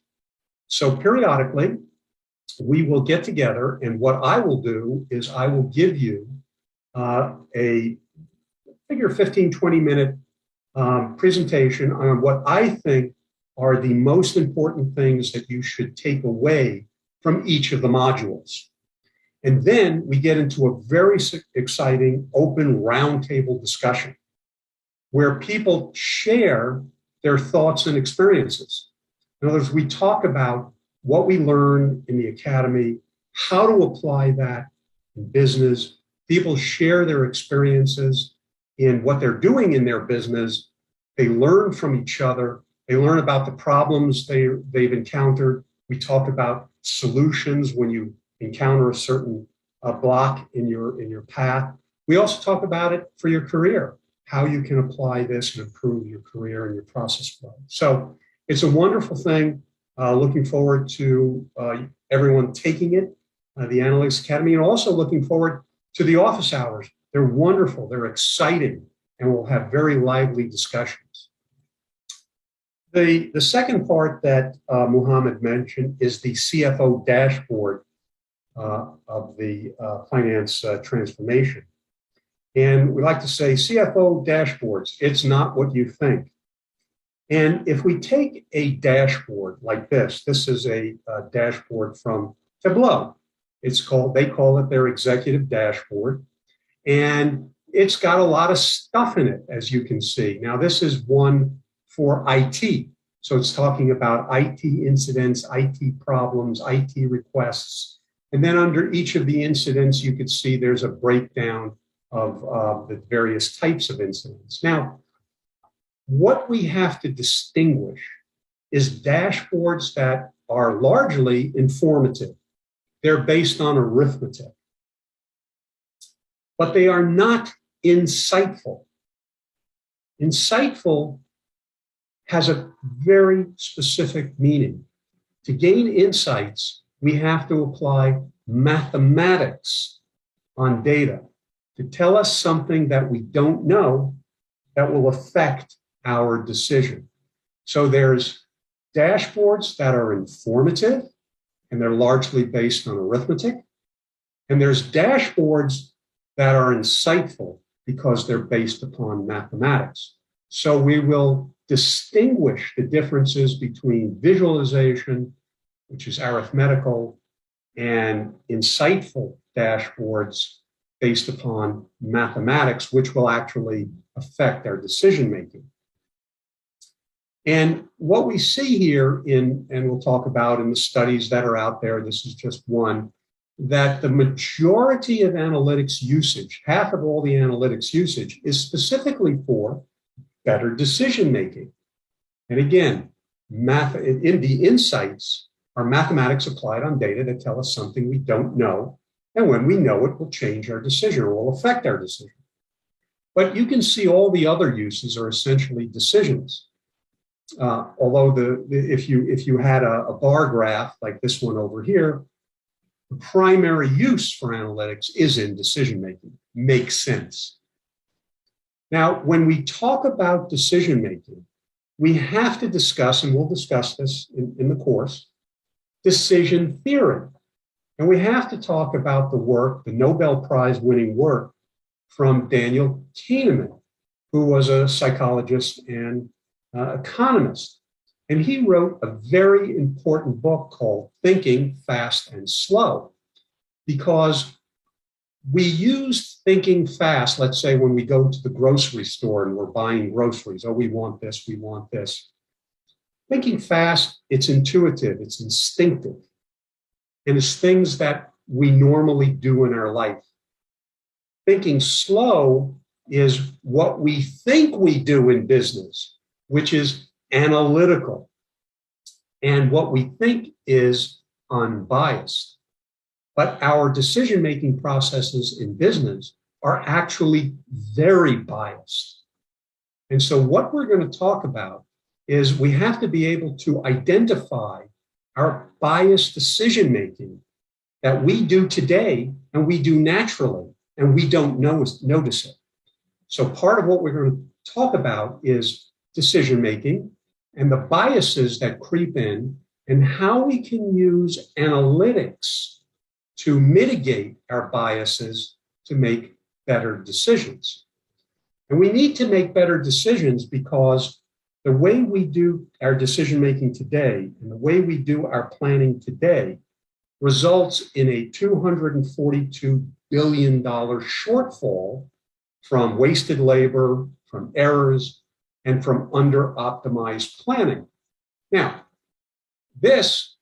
So periodically, we will get together, and what I will do is I will give you a 15, 20-minute presentation on what I think are the most important things that you should take away from each of the modules. And then we get into a very exciting open roundtable discussion where people share their thoughts and experiences. In other words, we talk about what we learned in the Academy, how to apply that in business. People share their experiences in what they're doing in their business. They learn from each other. They learn about the problems they've encountered. We talk about solutions when you encounter a certain block in your path. We also talk about it for your career, how you can apply this and improve your career and your process flow. So it's a wonderful thing. Looking forward to everyone taking it, the Analytics Academy, and also looking forward to the office hours. They're wonderful, they're exciting, and we'll have very lively discussions. The second part that Muhammad mentioned is the CFO dashboard of the finance transformation. And we like to say CFO dashboards, it's not what you think. And if we take a dashboard like this is a dashboard from Tableau. They call it their executive dashboard. And it's got a lot of stuff in it, as you can see. Now, this is one for IT. So it's talking about IT incidents, IT problems, IT requests. And then under each of the incidents, you could see there's a breakdown of the various types of incidents. Now, what we have to distinguish is dashboards that are largely informative. They're based on arithmetic, but they are not insightful. Insightful has a very specific meaning. To gain insights, we have to apply mathematics on data to tell us something that we don't know that will affect our decision. So there's dashboards that are informative, and they're largely based on arithmetic. And there's dashboards that are insightful because they're based upon mathematics. So we will distinguish the differences between visualization, which is arithmetical, and insightful dashboards based upon mathematics, which will actually affect our decision making. And what we see here and we'll talk about in the studies that are out there, this is just one, that the majority of analytics usage, half of all the analytics usage, is specifically for better decision making. And again, in the insights are mathematics applied on data that tell us something we don't know. And when we know it, will change our decision or will affect our decision. But you can see all the other uses are essentially decisions. Although if you had a bar graph like this one over here, the primary use for analytics is in decision making. Makes sense. Now, when we talk about decision making, we have to discuss, and we'll discuss this in the course, decision theory. And we have to talk about the work, the Nobel Prize winning work from Daniel Kahneman, who was a psychologist and economist. And he wrote a very important book called Thinking Fast and Slow, because we use thinking fast, let's say when we go to the grocery store and we're buying groceries, oh, we want this, we want this. Thinking fast, it's intuitive, it's instinctive, and it's things that we normally do in our life. Thinking slow is what we think we do in business, which is analytical, and what we think is unbiased. But our decision-making processes in business are actually very biased. And so what we're going to talk about is we have to be able to identify our biased decision-making that we do today and we do naturally, and we don't notice it. So part of what we're going to talk about is decision-making and the biases that creep in and how we can use analytics to mitigate our biases to make better decisions. And we need to make better decisions because the way we do our decision-making today and the way we do our planning today results in a $242 billion shortfall from wasted labor, from errors, and from under-optimized planning. Now, this,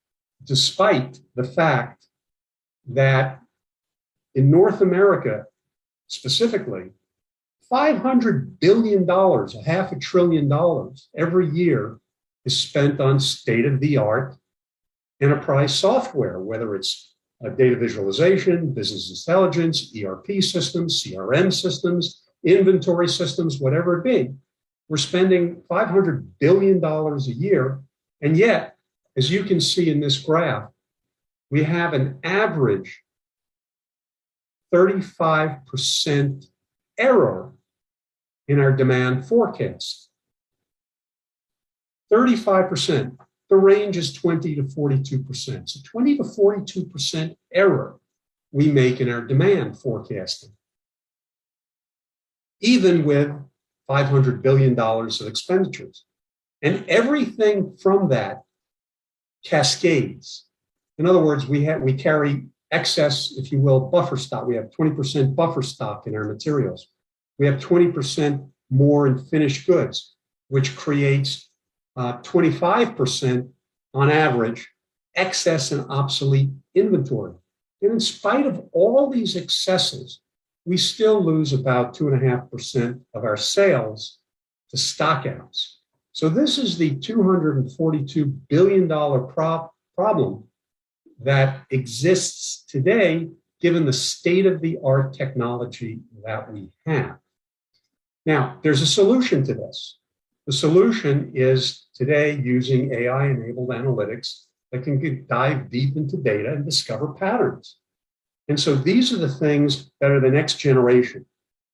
despite the fact that in North America specifically, $500 billion, $500 billion every year is spent on state-of-the-art enterprise software, whether it's data visualization, business intelligence, ERP systems, CRM systems, inventory systems, whatever it be. We're spending $500 billion a year. And yet, as you can see in this graph, we have an average 35% error in our demand forecast. 35%. The range is 20 to 42%. So 20 to 42% error we make in our demand forecasting, even with $500 billion of expenditures. And everything from that cascades. In other words, we carry excess, if you will, buffer stock. We have 20% buffer stock in our materials. We have 20% more in finished goods, which creates 25% on average excess and obsolete inventory. And in spite of all these excesses, we still lose about 2.5% of our sales to stockouts. So this is the $242 billion problem that exists today, given the state-of-the-art technology that we have. Now, there's a solution to this. The solution is today using AI-enabled analytics that can dive deep into data and discover patterns. And so these are the things that are the next generation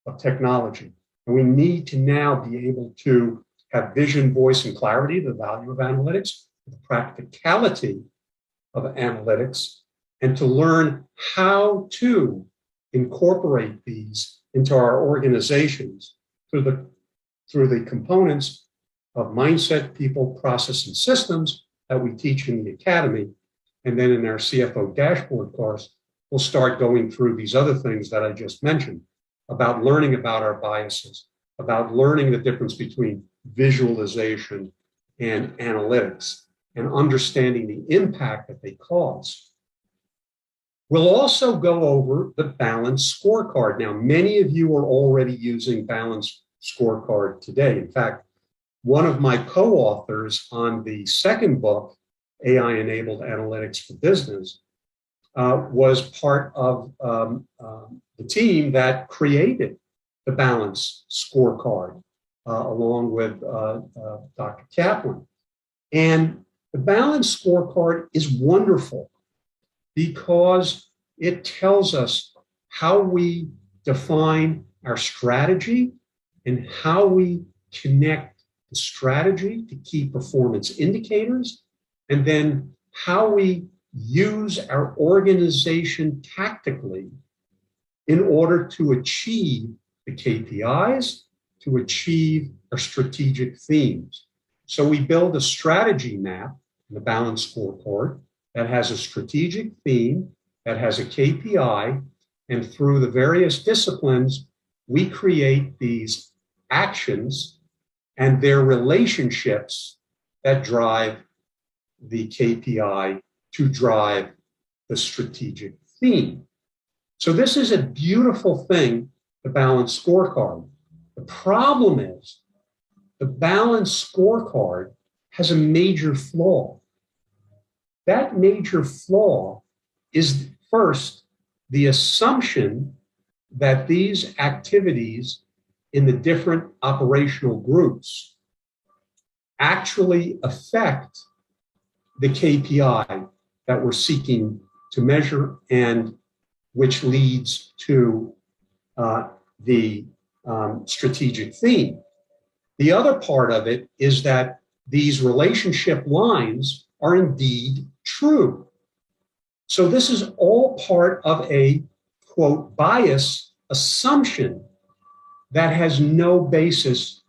of technology. And we need to now be able to have vision, voice, and clarity, the value of analytics, the practicality of analytics, and to learn how to incorporate these into our organizations through the components of mindset, people, process, and systems that we teach in the academy. And then in our CFO dashboard course, we'll start going through these other things that I just mentioned about learning about our biases, about learning the difference between visualization and analytics, and understanding the impact that they cause. We'll also go over the balanced scorecard. Now, many of you are already using balanced scorecard today. In fact, one of my co-authors on the second book, AI-enabled analytics for business, was part of the team that created the balanced scorecard, along with Dr. Kaplan. And the balanced scorecard is wonderful because it tells us how we define our strategy and how we connect the strategy to key performance indicators, and then how we use our organization tactically in order to achieve the KPIs, to achieve our strategic themes. So we build a strategy map, the balanced scorecard, that has a strategic theme, that has a KPI, and through the various disciplines, we create these actions and their relationships that drive the KPI to drive the strategic theme. So this is a beautiful thing, the balanced scorecard. The problem is the balanced scorecard has a major flaw. That major flaw is first the assumption that these activities in the different operational groups actually affect the KPI that we're seeking to measure, and which leads to the strategic theme. The other part of it is that these relationship lines are indeed true. So this is all part of a, quote, bias assumption that has no basis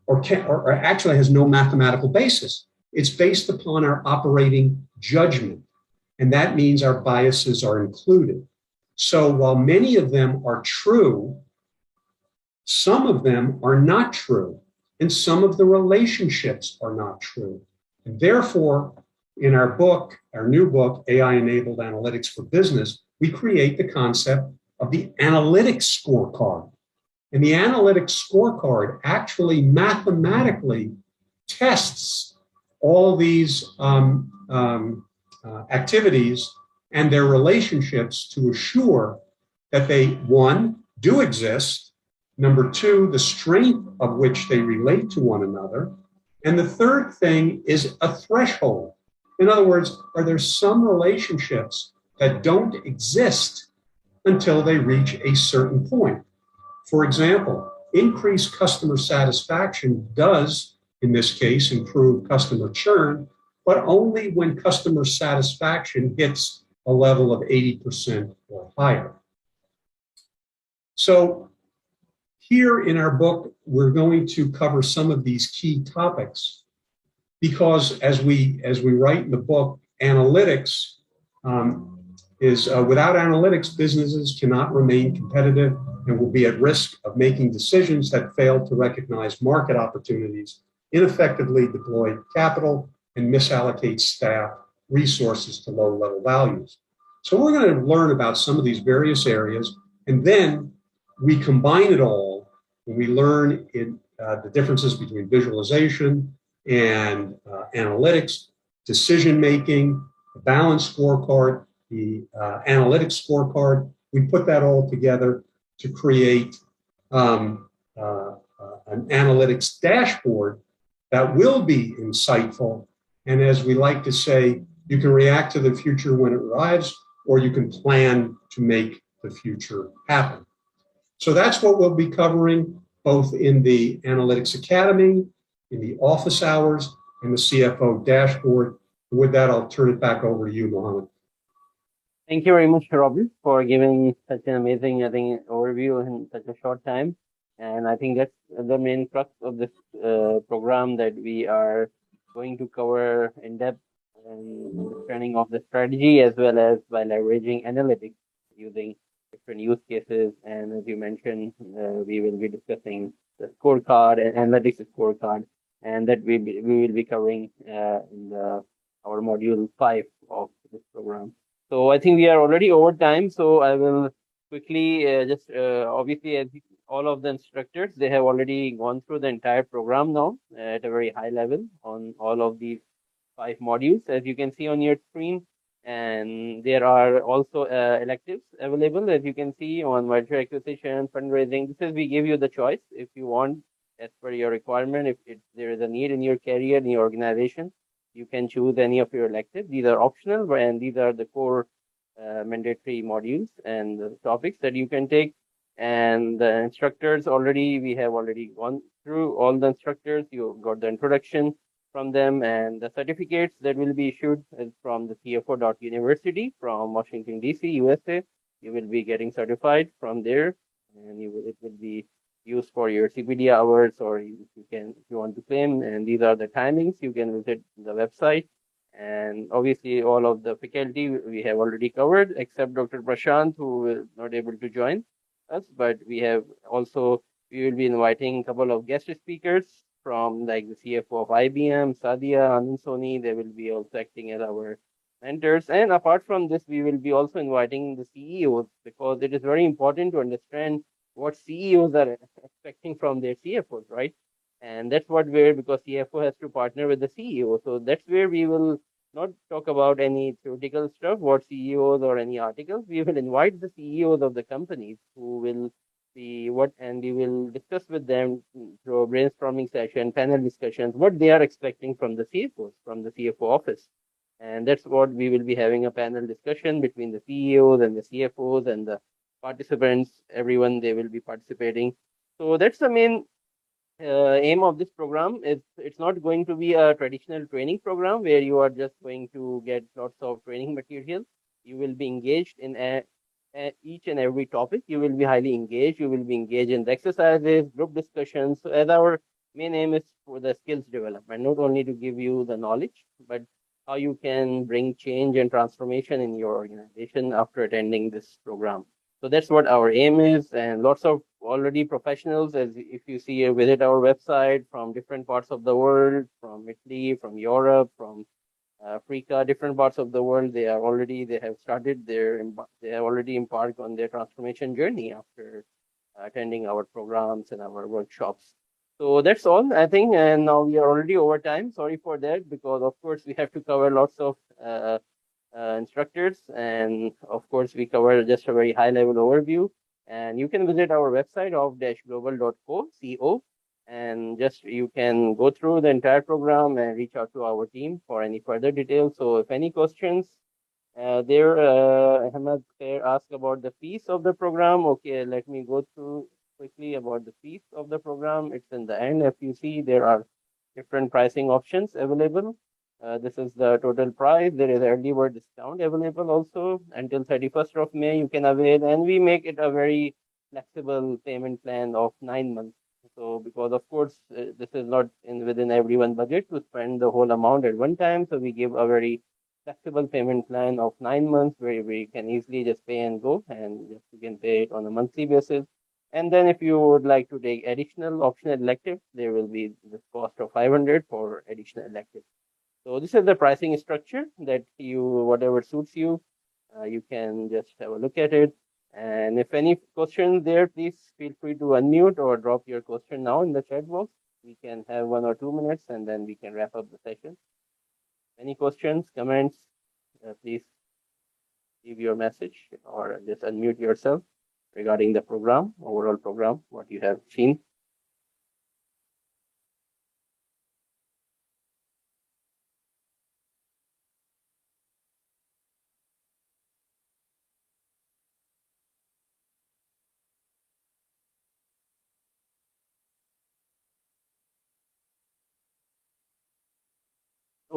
or actually has no mathematical basis. It's based upon our operating judgment. And that means our biases are included. So while many of them are true, some of them are not true. And some of the relationships are not true. And therefore, in our book, our new book, AI-enabled analytics for business, we create the concept of the analytics scorecard. And the analytics scorecard actually mathematically tests all these activities and their relationships to assure that they, one, do exist, number two, the strength of which they relate to one another, and the third thing is a threshold. In other words, are there some relationships that don't exist until they reach a certain point? For example, increased customer satisfaction does, in this case, improve customer churn, but only when customer satisfaction hits a level of 80% or higher. So here in our book, we're going to cover some of these key topics because as we write in the book, analytics without analytics, businesses cannot remain competitive and will be at risk of making decisions that fail to recognize market opportunities, ineffectively deploy capital, and misallocate staff resources to low-level values. So we're going to learn about some of these various areas, and then we combine it all, and we learn the differences between visualization and analytics, decision-making, the balanced scorecard, the analytics scorecard. We put that all together to create an analytics dashboard that will be insightful. And as we like to say, you can react to the future when it arrives, or you can plan to make the future happen. So that's what we'll be covering both in the Analytics Academy, in the office hours, and the CFO dashboard. With that, I'll turn it back over to you, Mohammed. Thank you very much, Robert, for giving such an amazing, overview in such a short time. And I think that's the main crux of this program, that we are going to cover in depth and understanding of the strategy, as well as by leveraging analytics using different use cases. And as you mentioned, we will be discussing the scorecard and analytics scorecard, and that we will be covering in our module 5 of this program. So I think we are already over time. So I will quickly obviously, as all of the instructors, they have already gone through the entire program now at a very high level on all of these 5 modules, as you can see on your screen. And there are also electives available, as you can see, on merger acquisition, fundraising. This is, we give you the choice if you want, as per your requirement. If there is a need in your career, in your organization, you can choose any of your electives. These are optional, and these are the core mandatory modules and the topics that you can take. And the instructors we have already gone through all the instructors. You got the introduction from them, and the certificates that will be issued is from the CFO.University from Washington, D.C., USA. You will be getting certified from there, and it will be used for your CPD hours, or if you want to claim. And these are the timings. You can visit the website. And obviously, all of the faculty we have already covered, except Dr. Prashant, who will not able to join us. But we will be inviting a couple of guest speakers from, like, the CFO of IBM, Sadia, Anand Soni. They will be also acting as our mentors. And apart from this, we will be also inviting the CEOs, because it is very important to understand what CEOs are expecting from their CFOs, right? And that's because CFO has to partner with the CEO. So that's where we will not talk about any theoretical stuff, what CEOs or any articles. We will invite the CEOs of the companies who will see and we will discuss with them through a brainstorming session, panel discussions, what they are expecting from the CFOs, from the CFO office. And that's what we will be having, a panel discussion between the CEOs and the CFOs and the participants. Everyone, they will be participating. So that's the main aim of this program. It's not going to be a traditional training program where you are just going to get lots of training material. You will be engaged in each and every topic. You will be highly engaged. You will be engaged in the exercises, group discussions. So as our main aim is for the skills development, not only to give you the knowledge, but how you can bring change and transformation in your organization after attending this program. So that's what our aim is. And lots of already professionals, as if you see, visit our website from different parts of the world, from Italy, from Europe, from Africa, different parts of the world. They have already embarked on their transformation journey after attending our programs and our workshops. So that's all, I think. And now we are already over time. Sorry for that, because of course we have to cover lots of instructors, and of course we cover just a very high level overview. And you can visit our website of-global.co, and just you can go through the entire program and reach out to our team for any further details. So if any questions Ahmed asked about the fees of the program. Okay, let me go through quickly about the fees of the program. It's in the end. If you see, there are different pricing options available. This is the total price. There is early bird discount available also until 31st of May. You can avail, and we make it a very flexible payment plan of 9 months. So because of course this is not within everyone's budget to spend the whole amount at one time. So we give a very flexible payment plan of 9 months where we can easily just pay and go, and just you can pay it on a monthly basis. And then if you would like to take additional optional elective, there will be the cost of 500 for additional elective. So this is the pricing structure that whatever suits you, you can just have a look at it. And if any questions there, please feel free to unmute or drop your question now in the chat box. We can have 1 or 2 minutes and then we can wrap up the session. Any questions, comments, please leave your message or just unmute yourself regarding the program, overall program, what you have seen.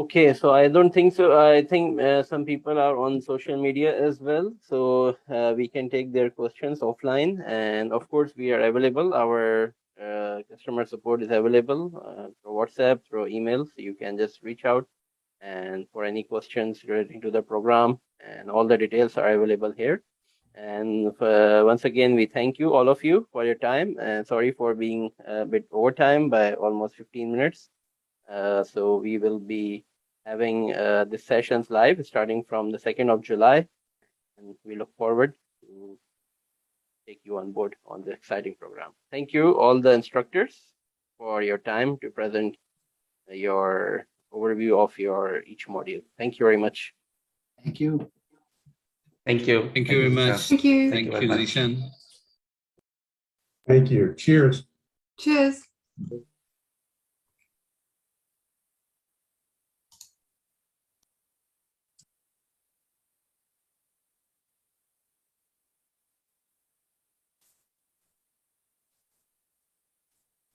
Okay, so I don't think so. I think some people are on social media as well, so we can take their questions offline. And of course, we are available. Our customer support is available through WhatsApp, through email. So you can just reach out and for any questions relating to the program, and all the details are available here. And once again, we thank you, all of you, for your time. And sorry for being a bit over time by almost 15 minutes. So we will be having the sessions live starting from the 2nd of July. And we look forward to take you on board on the exciting program. Thank you, all the instructors, for your time to present your overview of your each module. Thank you very much. Thank you. Thank you. Thank you very much. Zishan. Thank you. Thank you very much. Zishan. Thank you. Cheers. Cheers.